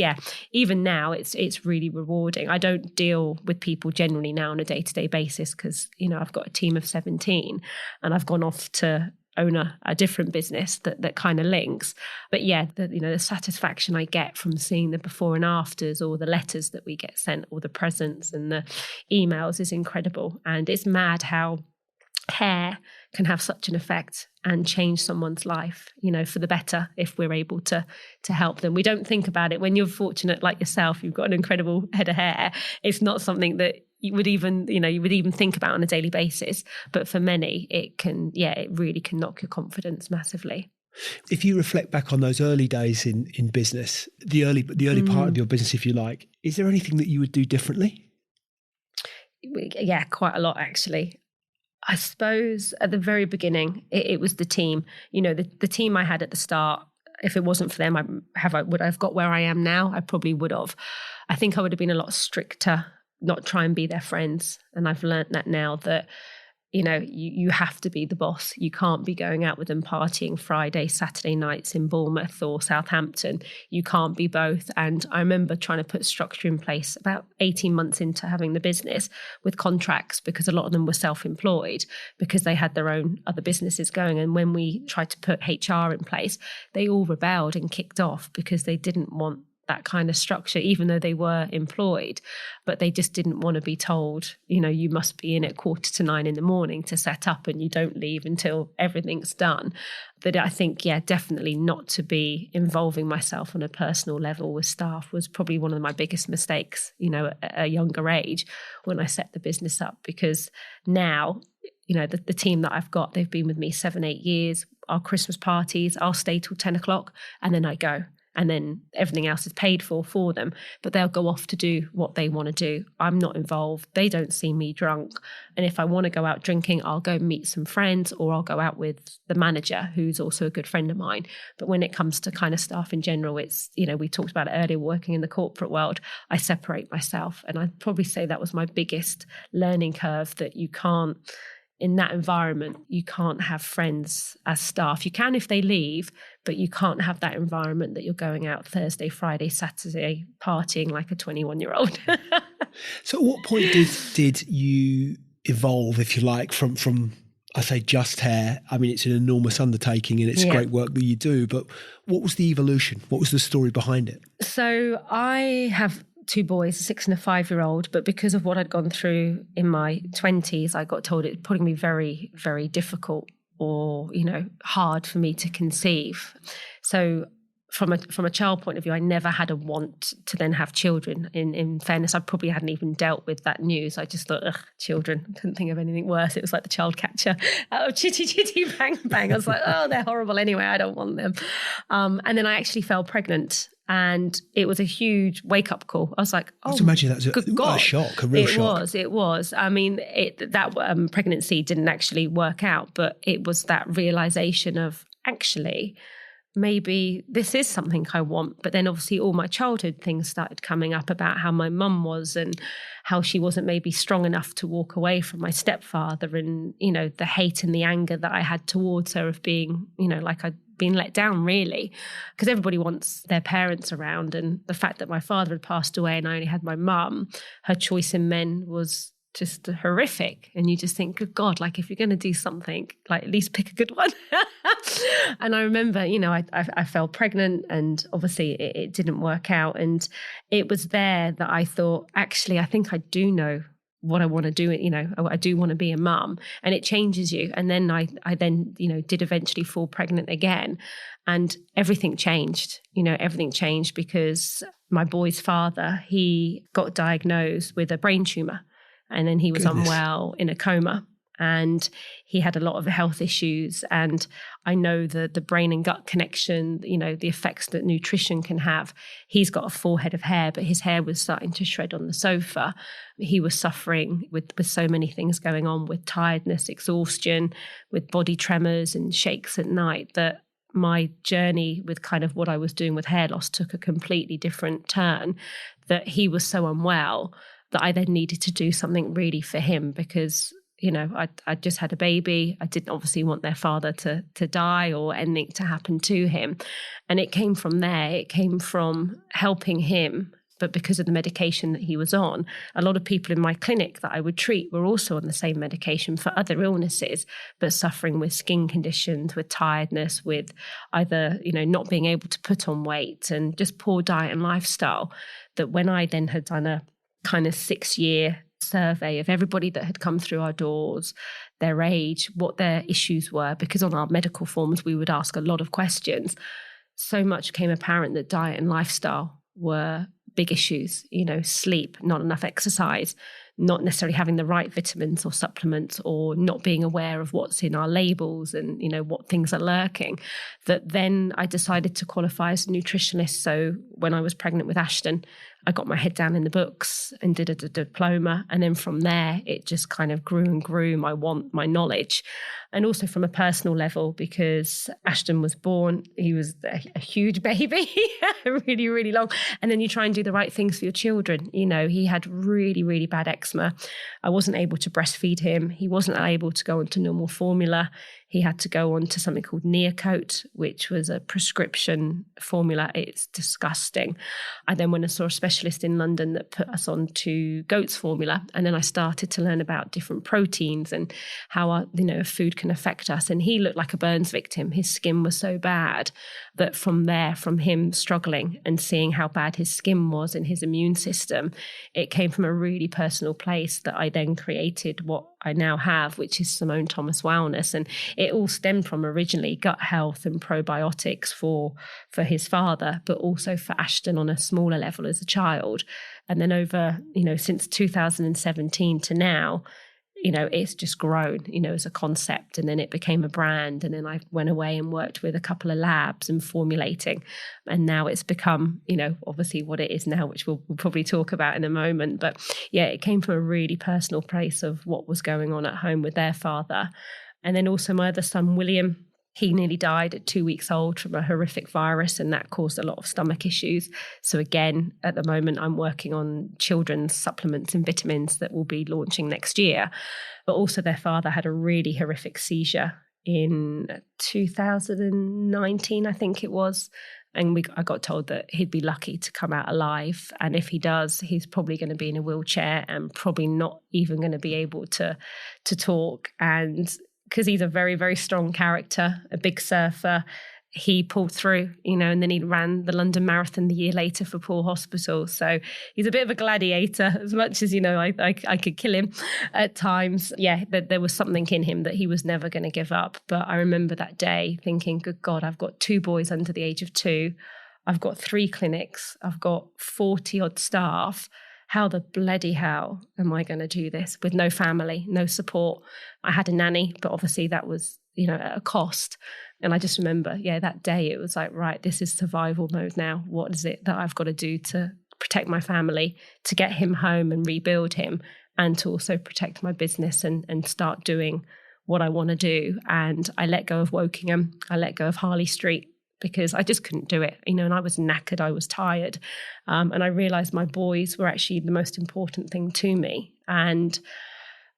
Speaker 2: even now it's really rewarding. I don't deal with people generally now on a day-to-day basis because, I've got a team of 17 and I've gone off to own a different business that kind of links. But the satisfaction I get from seeing the before and afters, or the letters that we get sent, or the presents and the emails is incredible. And it's mad how hair can have such an effect and change someone's life, for the better, if we're able to help them. We don't think about it. When you're fortunate like yourself, you've got an incredible head of hair. It's not something that you would even think about on a daily basis. But for many, it really can knock your confidence massively.
Speaker 1: If you reflect back on those early days in business, the early part of your business, if you like, is there anything that you would do differently?
Speaker 2: Yeah, quite a lot, actually. I suppose at the very beginning, it was the team. The team I had at the start, if it wasn't for them, would I have got where I am now? I probably would have. I think I would have been a lot stricter, not try and be their friends. And I've learnt that now, that you have to be the boss. You can't be going out with them partying Friday, Saturday nights in Bournemouth or Southampton. You can't be both. And I remember trying to put structure in place about 18 months into having the business with contracts, because a lot of them were self-employed because they had their own other businesses going. And when we tried to put HR in place, they all rebelled and kicked off because they didn't want that kind of structure, even though they were employed, but they just didn't want to be told, you must be in at 8:45 in the morning to set up and you don't leave until everything's done. But I think, definitely not to be involving myself on a personal level with staff was probably one of my biggest mistakes, at a younger age when I set the business up, because now, the team that I've got, they've been with me 7-8 years. Our Christmas parties, I'll stay till 10 o'clock and then I go. And then everything else is paid for them. But they'll go off to do what they want to do. I'm not involved. They don't see me drunk. And if I want to go out drinking, I'll go meet some friends, or I'll go out with the manager, who's also a good friend of mine. But when it comes to kind of staff in general, it's, we talked about it earlier, working in the corporate world, I separate myself. And I'd probably say that was my biggest learning curve, that you can't, in that environment, you can't have friends as staff. You can if they leave, but you can't have that environment that you're going out Thursday, Friday, Saturday, partying like a 21-year-old.
Speaker 1: So at what point did you evolve, if you like, from I say just hair? I mean, it's an enormous undertaking and it's great work that you do, but what was the evolution? What was the story behind it?
Speaker 2: So I have 2 boys, a 6- and a 5-year-old, but because of what I'd gone through in my 20s, I got told it putting me very, very difficult, or, hard for me to conceive. So from a child point of view, I never had a want to then have children. In fairness, I probably hadn't even dealt with that news. I just thought, children. I couldn't think of anything worse. It was like the child catcher. Oh, chitty, chitty, bang, bang. I was like, oh, they're horrible anyway. I don't want them. And then I actually fell pregnant. And it was a huge wake-up call. I was like, oh,
Speaker 1: imagine that's a shock, a real shock.
Speaker 2: It was. I mean, that pregnancy didn't actually work out, but it was that realization of, actually, maybe this is something I want. But then obviously all my childhood things started coming up about how my mum was and how she wasn't maybe strong enough to walk away from my stepfather, and, the hate and the anger that I had towards her of being, like I'd been let down, really, because everybody wants their parents around. And the fact that my father had passed away and I only had my mum, her choice in men was just horrific. And you just think, good God, like, if you're going to do something, like, at least pick a good one. And I remember, I fell pregnant, and obviously it didn't work out. And it was there that I thought, actually, I think I do know what I want to do. I do want to be a mum, and it changes you. And then I then, did eventually fall pregnant again, and everything changed. Everything changed because my boy's father, he got diagnosed with a brain tumor, and then he was unwell in a coma. And he had a lot of health issues. And I know the brain and gut connection, the effects that nutrition can have. He's got a full head of hair, but his hair was starting to shred on the sofa. He was suffering with so many things going on, with tiredness, exhaustion, with body tremors and shakes at night, that my journey with kind of what I was doing with hair loss took a completely different turn, that he was so unwell that I then needed to do something really for him, because I just had a baby. I didn't obviously want their father to die or anything to happen to him. And it came from there. It came from helping him. But because of the medication that he was on, a lot of people in my clinic that I would treat were also on the same medication for other illnesses, but suffering with skin conditions, with tiredness, with either, not being able to put on weight, and just poor diet and lifestyle. That when I then had done a kind of 6-year survey of everybody that had come through our doors, their age, what their issues were, because on our medical forms we would ask a lot of questions, so much became apparent that diet and lifestyle were big issues. Sleep, not enough exercise, not necessarily having the right vitamins or supplements, or not being aware of what's in our labels and, what things are lurking. That then I decided to qualify as a nutritionist. So when I was pregnant with Ashton, I got my head down in the books and did a diploma. And then from there, it just kind of grew and grew, my knowledge. And also from a personal level, because Ashton was born, he was a huge baby, really, really long. And then you try and do the right things for your children. He had really, really bad eczema. I wasn't able to breastfeed him. He wasn't able to go into normal formula. He had to go on to something called Neocote, which was a prescription formula. It's disgusting. I then went and saw a specialist in London that put us on to goat's formula. And then I started to learn about different proteins and how food can affect us. And he looked like a burns victim. His skin was so bad that from him struggling and seeing how bad his skin was and his immune system, it came from a really personal place that I then created what I now have, which is Simone Thomas Wellness. And it all stemmed from originally gut health and probiotics for his father, but also for Ashton on a smaller level as a child. And then over, since 2017 to now, it's just grown, as a concept. And then it became a brand. And then I went away and worked with a couple of labs and formulating. And now it's become, obviously what it is now, which we'll probably talk about in a moment. But yeah, it came from a really personal place of what was going on at home with their father. And then also my other son, William, he nearly died at 2 weeks old from a horrific virus, and that caused a lot of stomach issues. So again, at the moment, I'm working on children's supplements and vitamins that will be launching next year. But also their father had a really horrific seizure in 2019, I think it was. And I got told that he'd be lucky to come out alive. And if he does, he's probably going to be in a wheelchair and probably not even going to be able to talk. And because he's a very, very strong character, a big surfer, he pulled through, and then he ran the London Marathon the year later for Poole Hospital. So he's a bit of a gladiator, as much as, I could kill him at times. Yeah, there was something in him that he was never going to give up. But I remember that day thinking, good God, I've got 2 boys under the age of 2. I've got 3 clinics. I've got 40 odd staff. How the bloody hell am I going to do this with no family, no support? I had a nanny, but obviously that was, at a cost. And I just remember, that day it was like, right, this is survival mode now. What is it that I've got to do to protect my family, to get him home and rebuild him, and to also protect my business and start doing what I want to do? And I let go of Wokingham. I let go of Harley Street, because I just couldn't do it, and I was knackered, I was tired. And I realized my boys were actually the most important thing to me. And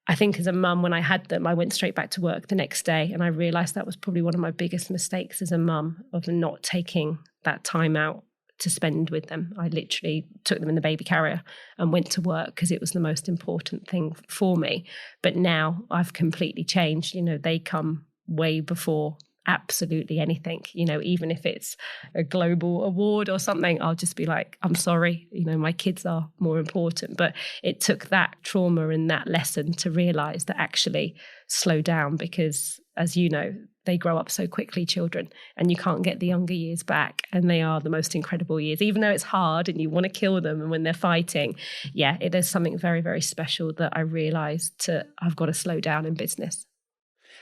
Speaker 2: I think as a mum, when I had them, I went straight back to work the next day. And I realized that was probably one of my biggest mistakes as a mum, of not taking that time out to spend with them. I literally took them in the baby carrier and went to work because it was the most important thing for me. But now I've completely changed. They come way before absolutely anything, even if it's a global award or something, I'll just be like, I'm sorry, my kids are more important. But it took that trauma and that lesson to realize that actually slow down, because as you know, they grow up so quickly, children, and you can't get the younger years back. And they are the most incredible years, even though it's hard and you want to kill them. And when they're fighting, there's something very, very special that I realized I've got to slow down in business.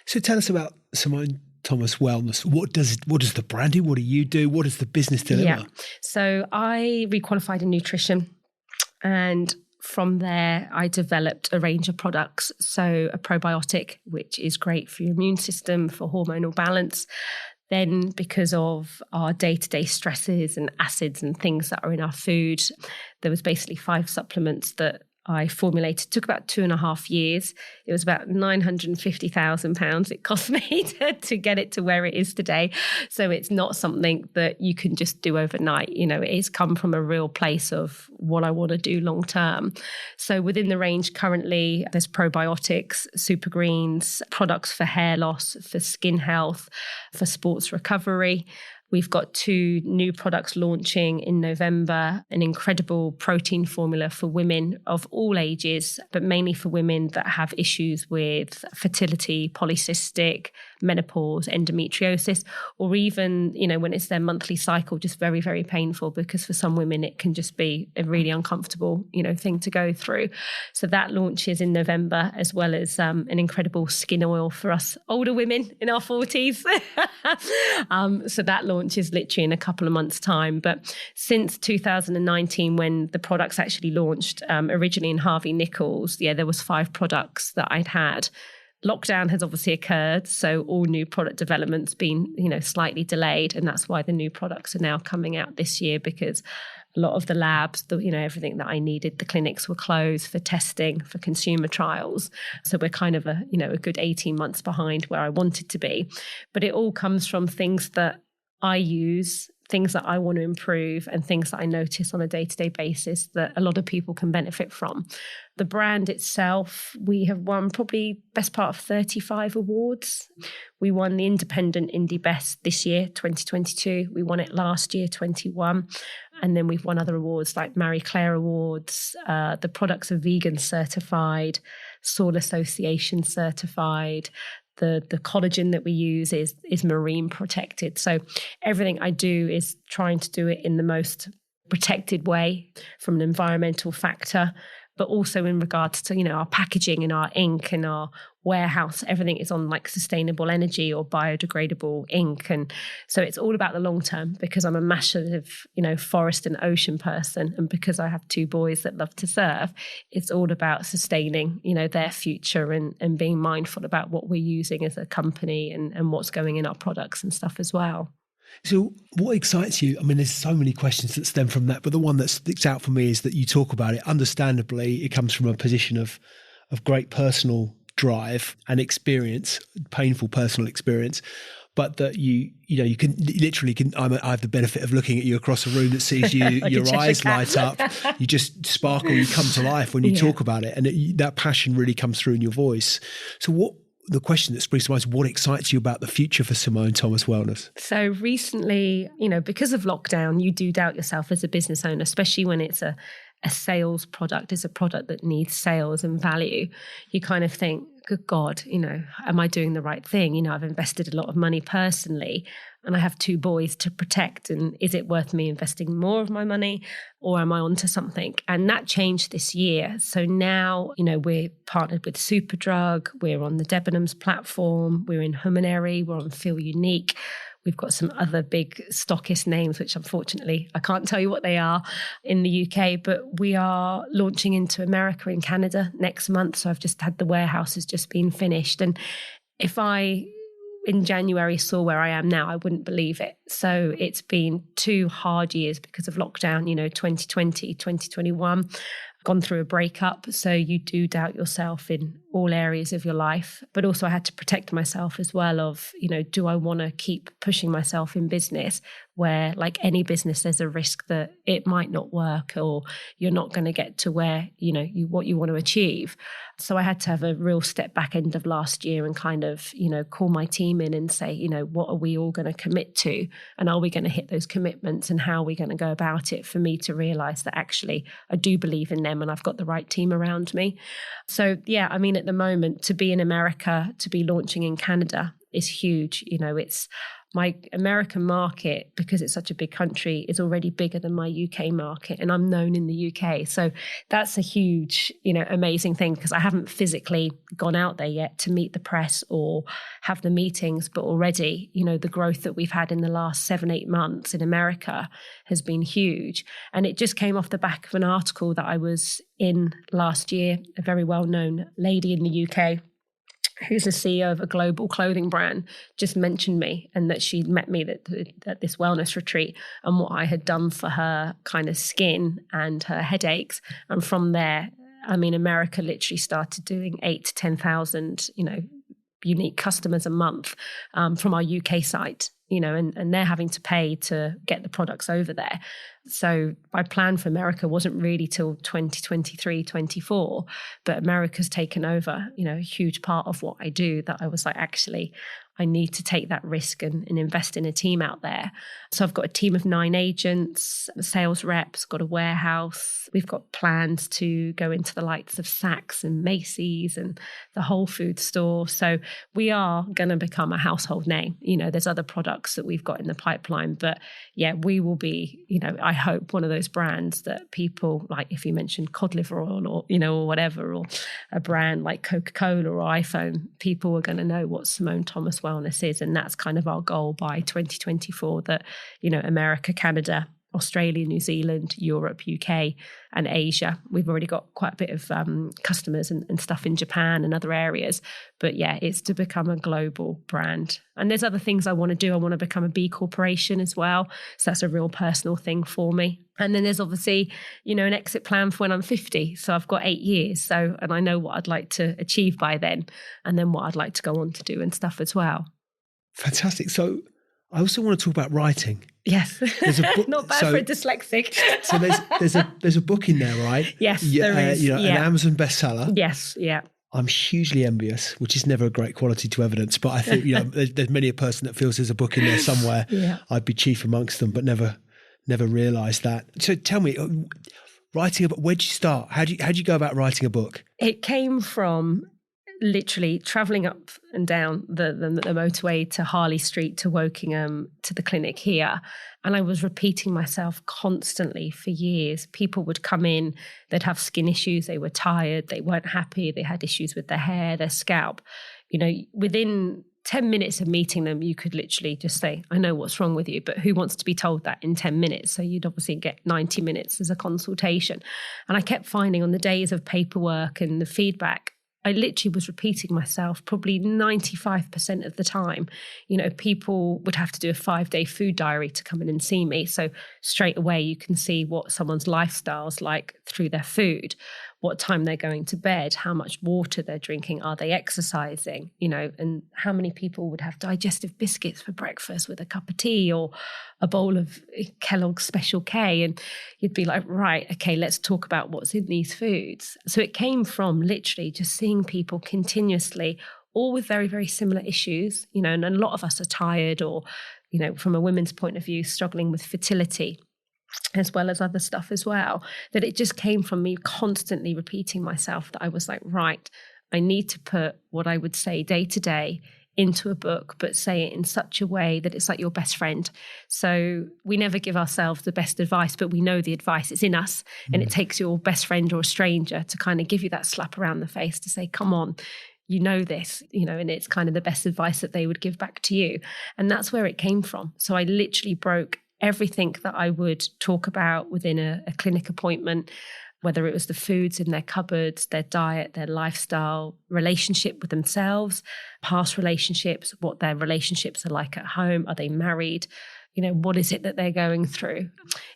Speaker 1: So tell us about Simone Thomas Wellness. What does the brand do? What do you do? What does the business deliver?
Speaker 2: Yeah. So I requalified in nutrition, and from there I developed a range of products. So a probiotic, which is great for your immune system, for hormonal balance. Then because of our day-to-day stresses and acids and things that are in our food, there was basically 5 supplements that I formulated. It took about 2.5 years. It was about £950,000 it cost me to get it to where it is today. So it's not something that you can just do overnight. It's come from a real place of what I want to do long term. So within the range currently, there's probiotics, super greens, products for hair loss, for skin health, for sports recovery. We've got 2 new products launching in November, an incredible protein formula for women of all ages, but mainly for women that have issues with fertility, polycystic, menopause, endometriosis, or even, when it's their monthly cycle, just very, very painful, because for some women it can just be a really uncomfortable, thing to go through. So that launches in November, as well as an incredible skin oil for us older women in our 40s. So that launches literally in a couple of months' time. But since 2019, when the products actually launched, originally in Harvey Nichols, there was 5 products that I'd had. Lockdown has obviously occurred, so all new product development's been, slightly delayed, and that's why the new products are now coming out this year, because A lot of the labs, everything that I needed, the clinics were closed for testing, for consumer trials. So we're kind of a good 18 months behind where I wanted to be. But it all comes from things that I use, things that I want to improve, and things that I notice on a day-to-day basis that a lot of people can benefit from. The brand itself, we have won probably best part of 35 awards. We won the Independent Indie Best this year, 2022. We won it last year, 21. And then we've won other awards like Marie Claire Awards. The products are vegan certified, Soil Association certified. The collagen that we use is marine protected. So everything I do is trying to do it in the most protected way from an environmental factor, but also in regards to, our packaging and our ink and our warehouse, everything is on like sustainable energy or biodegradable ink. And so it's all about the long term, because I'm a massive, forest and ocean person. And because I have 2 boys that love to surf, it's all about sustaining, their future and being mindful about what we're using as a company and what's going in our products and stuff as well.
Speaker 1: So what excites you? I mean, there's so many questions that stem from that, but the one that sticks out for me is that you talk about it. Understandably, it comes from a position of great personal drive and experience, painful personal experience, but that you can literally I have the benefit of looking at you across a room that sees you, like your eyes light up, you just sparkle, you come to life when you talk about it, and that passion really comes through in your voice. So the question that springs to mind is, what excites you about the future for Simone Thomas Wellness?
Speaker 2: So recently, because of lockdown, you do doubt yourself as a business owner, especially when it's a sales product, it's a product that needs sales and value. You kind of think, good God, am I doing the right thing? I've invested a lot of money personally, and I have 2 boys to protect. And is it worth me investing more of my money, or am I onto something? And that changed this year. So now, we're partnered with Superdrug. We're on the Debenhams platform. We're in Humanary. We're on Feel Unique. We've got some other big stockist names, which unfortunately I can't tell you what they are in the UK, but we are launching into America and Canada next month. So I've just had the warehouse has just been finished. And if I in January saw where I am now, I wouldn't believe it. So it's been 2 hard years because of lockdown, 2020, 2021. Gone through a breakup, so you do doubt yourself in all areas of your life. But also I had to protect myself as well of, do I want to keep pushing myself in business where, like any business, there's a risk that it might not work or you're not going to get to where, what you want to achieve. So I had to have a real step back end of last year and kind of, call my team in and say, what are we all going to commit to? And are we going to hit those commitments, and how are we going to go about it, for me to realize that actually I do believe in them and I've got the right team around me. So yeah, at the moment, to be in America, to be launching in Canada is huge. It's my American market, because it's such a big country, is already bigger than my UK market, and I'm known in the UK. So that's a huge, amazing thing, because I haven't physically gone out there yet to meet the press or have the meetings, but already, the growth that we've had in the last 7-8 months in America has been huge. And it just came off the back of an article that I was in last year. A very well-known lady in the UK, who's the CEO of a global clothing brand, just mentioned me, and that she'd met me at this wellness retreat, and what I had done for her kind of skin and her headaches. And from there, America literally started doing 8,000 to 10,000, unique customers a month from our UK site, and they're having to pay to get the products over there. So my plan for America wasn't really till 2023, 24, but America's taken over, a huge part of what I do, that I was like, actually, I need to take that risk and invest in a team out there. So I've got a team of 9 agents, sales reps, got a warehouse. We've got plans to go into the likes of Saks and Macy's and the Whole Foods store. So we are going to become a household name. There's other products that we've got in the pipeline, but yeah, we will be, I hope, one of those brands that people, like if you mentioned cod liver oil or, or whatever, or a brand like Coca-Cola or iPhone, people are going to know what Simone Thomas Wellness is. And that's kind of our goal by 2024, that, America, Canada, Australia, New Zealand, Europe, UK, and Asia. We've already got quite a bit of customers and stuff in Japan and other areas. But yeah, it's to become a global brand. And there's other things I want to do. I want to become a B Corporation as well. So that's a real personal thing for me. And then there's obviously, an exit plan for when I'm 50. So I've got 8 years. And I know what I'd like to achieve by then, and then what I'd like to go on to do and stuff as well.
Speaker 1: Fantastic. So I also want to talk about writing.
Speaker 2: Yes.
Speaker 1: There's a book,
Speaker 2: not bad for a dyslexic.
Speaker 1: So there's a book in there, right?
Speaker 2: Yes, there is.
Speaker 1: An Amazon bestseller.
Speaker 2: Yes, yeah.
Speaker 1: I'm hugely envious, which is never a great quality to evidence, but I think there's many a person that feels there's a book in there somewhere.
Speaker 2: Yeah.
Speaker 1: I'd be chief amongst them, but never realised that. So tell me, writing a book, where'd you start? How'd you go about writing a book?
Speaker 2: It came from literally travelling up and down the motorway to Harley Street to Wokingham to the clinic here. And I was repeating myself constantly for years. People would come in, they'd have skin issues, they were tired, they weren't happy, they had issues with their hair, their scalp. Within 10 minutes of meeting them, you could literally just say, I know what's wrong with you, but who wants to be told that in 10 minutes? So you'd obviously get 90 minutes as a consultation. And I kept finding on the days of paperwork and the feedback, I literally was repeating myself probably 95% of the time. People would have to do a 5-day food diary to come in and see me. So straight away, you can see what someone's lifestyle's like through their food, what time they're going to bed, how much water they're drinking, are they exercising, and how many people would have digestive biscuits for breakfast with a cup of tea or a bowl of Kellogg's Special K. And you'd be like, right, okay, let's talk about what's in these foods. So it came from literally just seeing people continuously, all with very, very similar issues, and a lot of us are tired or, from a women's point of view, struggling with fertility, as well as other stuff as well, that it just came from me constantly repeating myself, that I was like, right, I need to put what I would say day to day into a book, but say it in such a way that it's like your best friend. So we never give ourselves the best advice, but we know the advice is in us. And it takes your best friend or a stranger to kind of give you that slap around the face to say, come on, you know this, and it's kind of the best advice that they would give back to you. And that's where it came from. So I literally broke everything that I would talk about within a clinic appointment, whether it was the foods in their cupboards, their diet, their lifestyle, relationship with themselves, past relationships, what their relationships are like at home. Are they married? What is it that they're going through?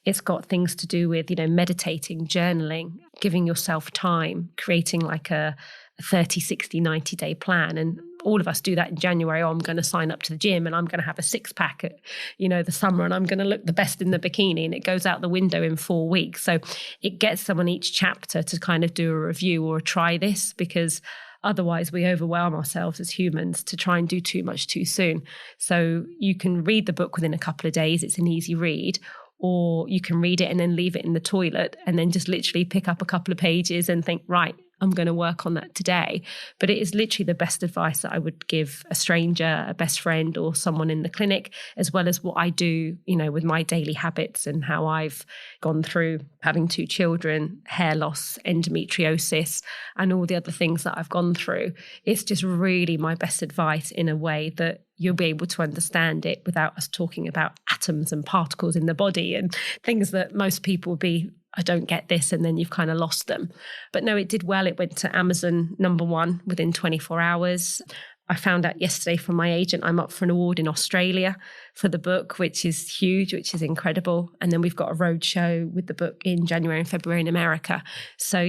Speaker 2: It's got things to do with, meditating, journaling, giving yourself time, creating like a 30, 60, 90-day plan. And all of us do that in January. I'm going to sign up to the gym and I'm going to have a 6-pack at, the summer, and I'm going to look the best in the bikini, and it goes out the window in 4 weeks. So it gets someone each chapter to kind of do a review or try this, because otherwise we overwhelm ourselves as humans to try and do too much too soon. So you can read the book within a couple of days. It's an easy read. Or you can read it and then leave it in the toilet and then just literally pick up a couple of pages and think, right, I'm going to work on that today. But it is literally the best advice that I would give a stranger, a best friend, or someone in the clinic, as well as what I do, with my daily habits and how I've gone through having 2 children, hair loss, endometriosis, and all the other things that I've gone through. It's just really my best advice in a way that you'll be able to understand it without us talking about atoms and particles in the body and things that most people would be, I don't get this, and then you've kind of lost them. But no, it did well. It went to Amazon #1 within 24 hours. I found out yesterday from my agent I'm up for an award in Australia for the book, which is huge, which is incredible. And then we've got a road show with the book in January and February in America. So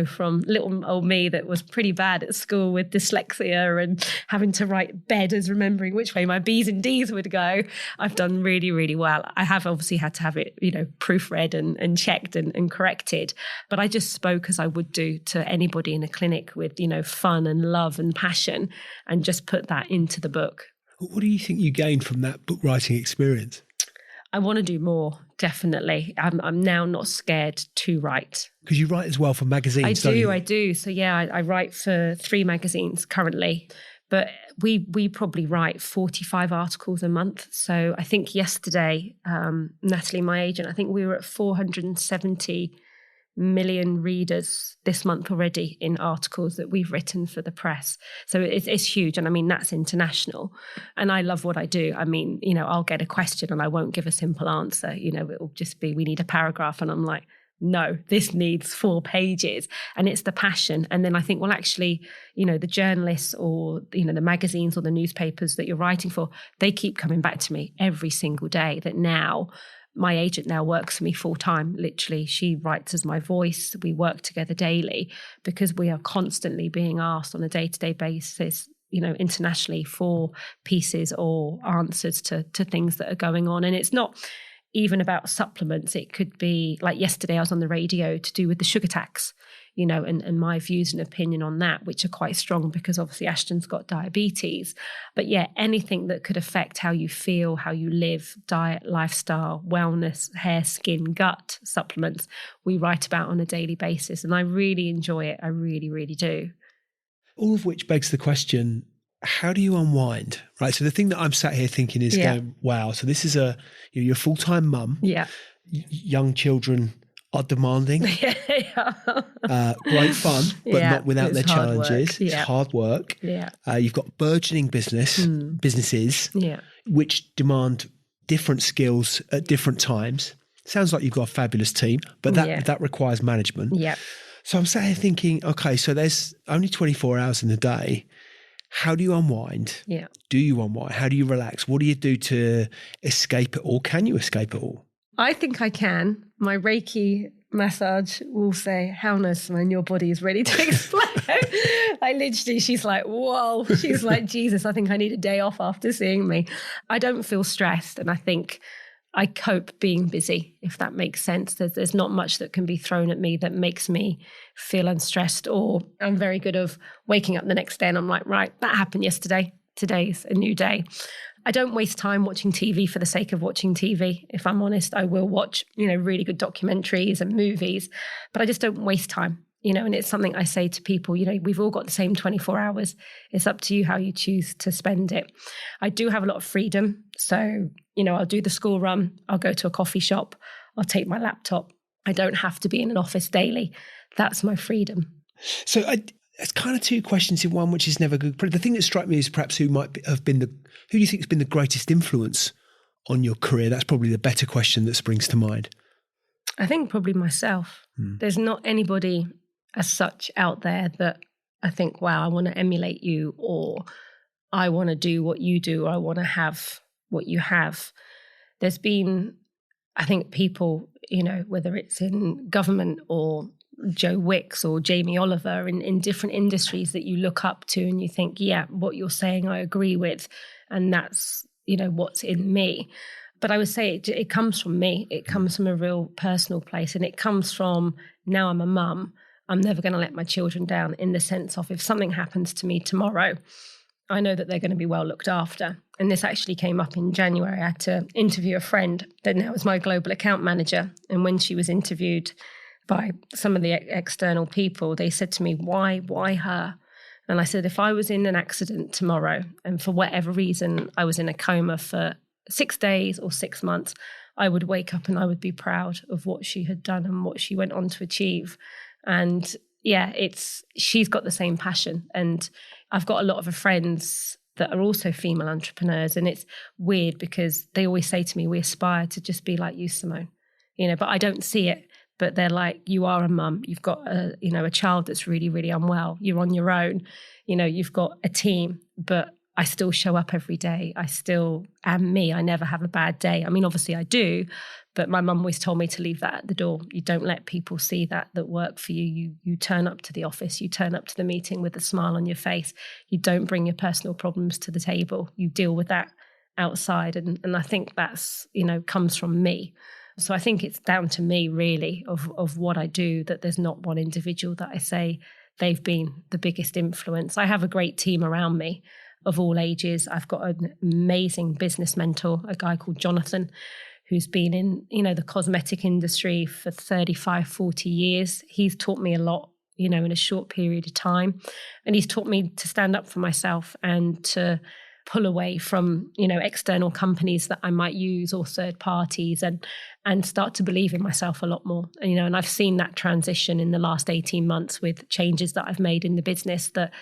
Speaker 2: from little old me that was pretty bad at school with dyslexia and having to write bed as remembering which way my B's and D's would go, I've done really, really well. I have obviously had to have it, proofread and checked and corrected. But I just spoke as I would do to anybody in a clinic with, fun and love and passion, and just put that into the book.
Speaker 1: What do you think you gained from that book writing experience?
Speaker 2: I want to do more, definitely. I'm now not scared to write.
Speaker 1: Because you write as well for magazines,
Speaker 2: I do. So yeah, I write for 3 magazines currently, but we probably write 45 articles a month. So I think yesterday, Natalie, my agent, I think we were at 470 million readers this month already in articles that we've written for the press. So it's huge. And I mean, that's international. And I love what I do. I mean, I'll get a question and I won't give a simple answer. It'll just be, we need a paragraph. And I'm like, no, this needs 4 pages. And it's the passion. And then I think, well, actually, the journalists or, the magazines or the newspapers that you're writing for, they keep coming back to me every single day that now my agent now works for me full time. Literally, she writes as my voice. We work together daily because we are constantly being asked on a day-to-day basis, internationally for pieces or answers to things that are going on. And it's not even about supplements. It could be like yesterday I was on the radio to do with the sugar tax, and my views and opinion on that, which are quite strong because obviously Ashton's got diabetes. But yeah, anything that could affect how you feel, how you live, diet, lifestyle, wellness, hair, skin, gut, supplements, we write about on a daily basis. And I really enjoy it. I really, really do.
Speaker 1: All of which begs the question, how do you unwind? Right. So the thing that I'm sat here thinking is going, wow, so this is you're a full-time mum.
Speaker 2: Yeah.
Speaker 1: Young children are demanding. Great fun, but not without their challenges. It's hard work. Yeah. You've got burgeoning businesses, which demand different skills at different times. Sounds like you've got a fabulous team, but that requires management.
Speaker 2: Yeah.
Speaker 1: So I'm sat here thinking, okay, so there's only 24 hours in the day. How do you unwind?
Speaker 2: Yeah.
Speaker 1: Do you unwind? How do you relax? What do you do to escape it all? Can you escape it all?
Speaker 2: I think I can. My Reiki massage will say, how no, Simone, your body is ready to explode. She's like, whoa. She's like, Jesus, I think I need a day off after seeing me. I don't feel stressed. And I think I cope being busy, if that makes sense. There's not much that can be thrown at me that makes me feel unstressed, or I'm very good of waking up the next day and I'm like, right, that happened yesterday. Today's a new day. I don't waste time watching TV for the sake of watching TV. If I'm honest, I will watch, really good documentaries and movies, but I just don't waste time, and it's something I say to people, we've all got the same 24 hours. It's up to you how you choose to spend it. I do have a lot of freedom. So, I'll do the school run. I'll go to a coffee shop. I'll take my laptop. I don't have to be in an office daily. That's my freedom.
Speaker 1: So it's kind of 2 questions in one, which is never good. The thing that struck me is perhaps who do you think has been the greatest influence on your career? That's probably the better question that springs to mind.
Speaker 2: I think probably myself. There's not anybody as such out there that I think, wow, I want to emulate you, or I want to do what you do, or I want to have what you have. There's been, I think, people, whether it's in government or Joe Wicks or Jamie Oliver in different industries that you look up to and you think, yeah, what you're saying I agree with, and that's, what's in me. But I would say it comes from me. It comes from a real personal place, and it comes from, now I'm a mum, I'm never going to let my children down, in the sense of, if something happens to me tomorrow, I know that they're going to be well looked after. And this actually came up in January. I had to interview a friend that now is my global account manager. And when she was interviewed by some of the external people, they said to me, why her? And I said, if I was in an accident tomorrow and for whatever reason I was in a coma for 6 days or 6 months, I would wake up and I would be proud of what she had done and what she went on to achieve. And yeah, she's got the same passion. And I've got a lot of her friends that are also female entrepreneurs. And it's weird because they always say to me, we aspire to just be like you, Simone, but I don't see it. But they're like, you are a mum. You've got a child that's really, really unwell. You're on your own. You've got a team, but I still show up every day. I still am me. I never have a bad day. I mean, obviously I do, but my mum always told me to leave that at the door. You don't let people see that work for you. You turn up to the office. You turn up to the meeting with a smile on your face. You don't bring your personal problems to the table. You deal with that outside. And I think that's, comes from me. So I think it's down to me, really, of what I do, that there's not one individual that I say they've been the biggest influence. I have a great team around me of all ages. I've got an amazing business mentor, a guy called Jonathan, who's been in, the cosmetic industry for 35, 40 years. He's taught me a lot, in a short period of time. And he's taught me to stand up for myself and to pull away from, external companies that I might use or third parties and start to believe in myself a lot more. And I've seen that transition in the last 18 months with changes that I've made in the business that,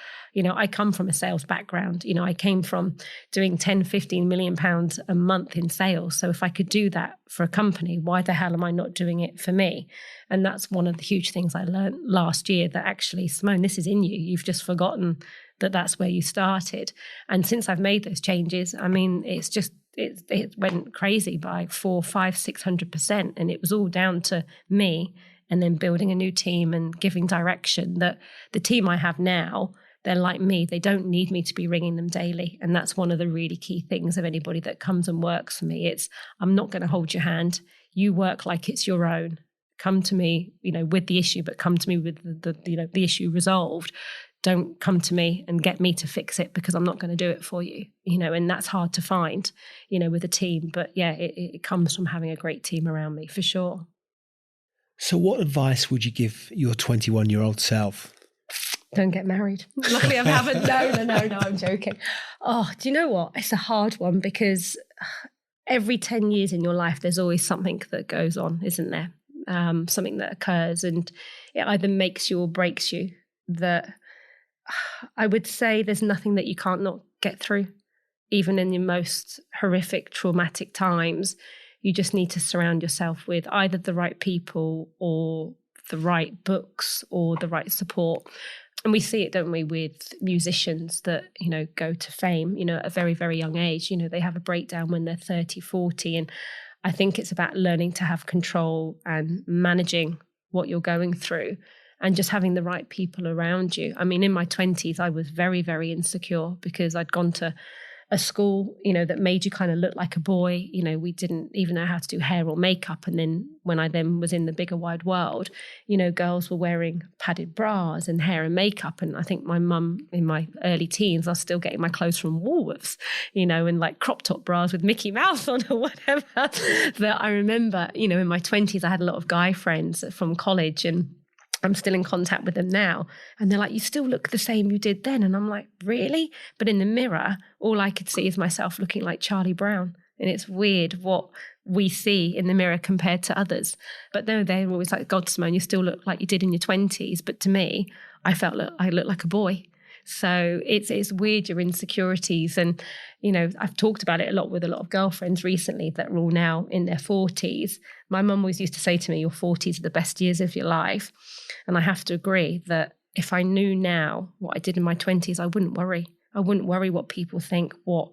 Speaker 2: I come from a sales background. I came from doing 10, 15 million pounds a month in sales. So if I could do that for a company, why the hell am I not doing it for me? And that's one of the huge things I learned last year, that actually, Simone, this is in you. You've just forgotten that that's where you started. And since I've made those changes, it went crazy by 400, 500, 600%. And it was all down to me and then building a new team and giving direction. That the team I have now, they're like me. They don't need me to be ringing them daily. And that's one of the really key things of anybody that comes and works for me. I'm not going to hold your hand. You work like it's your own. Come to me, with the issue, but come to me with the issue resolved. Don't come to me and get me to fix it, because I'm not going to do it for you, and that's hard to find, with a team. But yeah, it comes from having a great team around me, for sure.
Speaker 1: So what advice would you give your 21-year-old self?
Speaker 2: Don't get married. Luckily I haven't. No, I'm joking. Oh, do you know what? It's a hard one, because every 10 years in your life, there's always something that goes on, isn't there? Something that occurs, and it either makes you or breaks you. That I would say there's nothing that you can't not get through, even in your most horrific, traumatic times. You just need to surround yourself with either the right people or the right books or the right support. And we see it, don't we, with musicians that, go to fame, at a very, very young age. They have a breakdown when they're 30, 40. And I think it's about learning to have control and managing what you're going through, and just having the right people around you. I mean, in my 20s, I was very, very insecure because I'd gone to a school, that made you kind of look like a boy. We didn't even know how to do hair or makeup. And then when I then was in the bigger wide world, girls were wearing padded bras and hair and makeup. And I think my mum, in my early teens, I was still getting my clothes from Woolworths, and like crop top bras with Mickey Mouse on or whatever. That I remember, in my 20s, I had a lot of guy friends from college, and I'm still in contact with them now. And they're like, you still look the same you did then. And I'm like, really? But in the mirror, all I could see is myself looking like Charlie Brown. And it's weird what we see in the mirror compared to others. But they're always like, God, Simone, you still look like you did in your 20s. But to me, I looked like a boy. So it's weird, your insecurities. And, I've talked about it a lot with a lot of girlfriends recently that are all now in their 40s. My mum always used to say to me, your 40s are the best years of your life. And I have to agree that if I knew now what I did in my 20s, I wouldn't worry. I wouldn't worry what people think, what,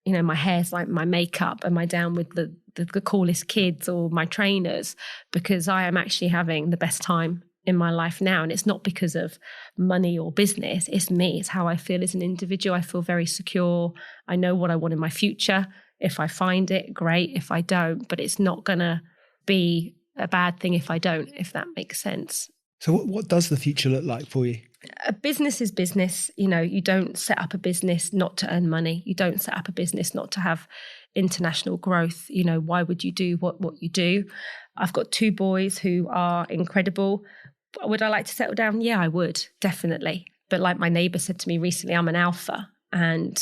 Speaker 2: my hair's like, my makeup, am I down with the coolest kids or my trainers, because I am actually having the best time in my life now. And it's not because of money or business. It's me. It's how I feel as an individual. I feel very secure. I know what I want in my future. If I find it, great. If I don't, but it's not going to be a bad thing if I don't, if that makes sense.
Speaker 1: So what does the future look like for you?
Speaker 2: A business is business. You don't set up a business not to earn money. You don't set up a business not to have international growth. Why would you do what you do? I've got 2 boys who are incredible. Would I like to settle down? Yeah, I would, definitely. But like my neighbour said to me recently, I'm an alpha, and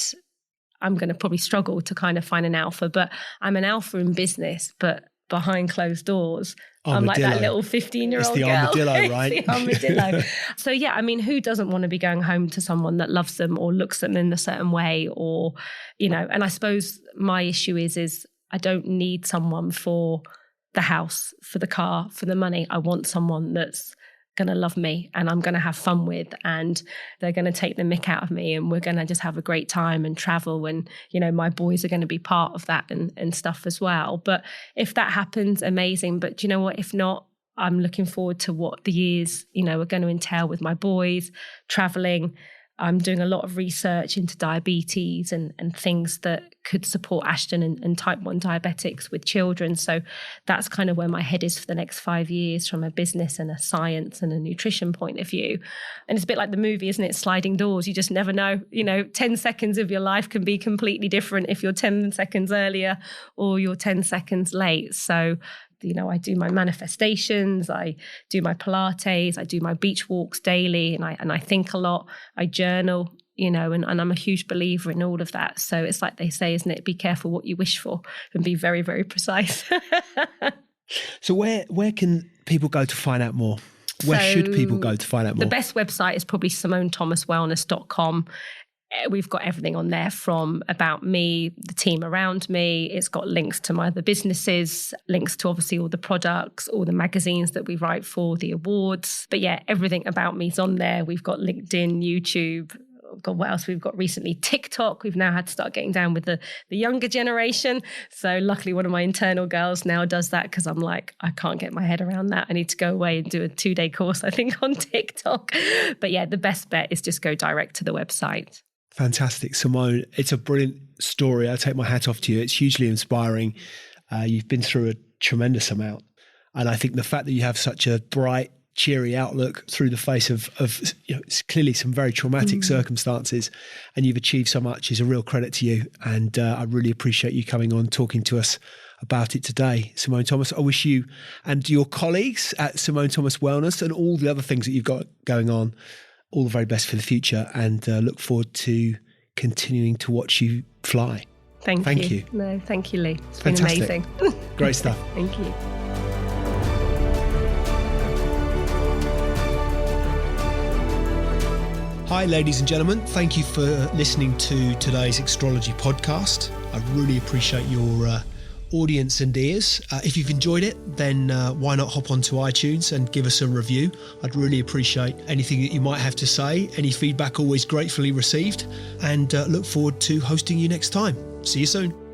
Speaker 2: I'm going to probably struggle to kind of find an alpha, but I'm an alpha in business, but behind closed doors, I'm like that little 15-year-old girl.
Speaker 1: Armadillo, right?
Speaker 2: It's the armadillo. So yeah, I mean, who doesn't want to be going home to someone that loves them or looks at them in a certain way, or, and I suppose my issue is I don't need someone for the house, for the car, for the money. I want someone that's going to love me and I'm going to have fun with, and they're going to take the mick out of me, and we're going to just have a great time and travel, and my boys are going to be part of that and stuff as well. But if that happens, amazing. But do you know what, if not, I'm looking forward to what the years are going to entail with my boys, traveling. I'm doing a lot of research into diabetes and things that could support Ashton and type 1 diabetics with children. So that's kind of where my head is for the next 5 years, from a business and a science and a nutrition point of view. And it's a bit like the movie, isn't it? Sliding doors. You just never know. 10 seconds of your life can be completely different if you're 10 seconds earlier or you're 10 seconds late. So I do my manifestations, I do my Pilates, I do my beach walks daily, and I think a lot, I journal, you know, and I'm a huge believer in all of that. So it's like they say, isn't it? Be careful what you wish for and be very, very precise.
Speaker 1: So where can people go to find out more? Where should people go to find out more?
Speaker 2: The best website is probably SimoneThomasWellness.com. We've got everything on there from about me, the team around me. It's got links to my other businesses, links to obviously all the products, all the magazines that we write for, the awards. But yeah, everything about me is on there. We've got LinkedIn, YouTube. God, what else we've got recently? TikTok. We've now had to start getting down with the younger generation. So luckily one of my internal girls now does that, because I'm like, I can't get my head around that. I need to go away and do a 2-day course, I think, on TikTok. But yeah, the best bet is just go direct to the website.
Speaker 1: Fantastic, Simone. It's a brilliant story. I take my hat off to you. It's hugely inspiring. You've been through a tremendous amount. And I think the fact that you have such a bright, cheery outlook through the face of it's clearly some very traumatic circumstances, and you've achieved so much is a real credit to you. And I really appreciate you coming on, talking to us about it today. Simone Thomas, I wish you and your colleagues at Simone Thomas Wellness and all the other things that you've got going on all the very best for the future, and look forward to continuing to watch you fly.
Speaker 2: Thank you. No, thank you, Lee. It's
Speaker 1: Fantastic.
Speaker 2: been amazing.
Speaker 1: Great stuff.
Speaker 2: Thank you.
Speaker 1: Hi, ladies and gentlemen. Thank you for listening to today's Extrology podcast. I really appreciate your audience and ears. If you've enjoyed it, then why not hop onto iTunes and give us a review? I'd really appreciate anything that you might have to say. Any feedback always gratefully received, and look forward to hosting you next time. See you soon.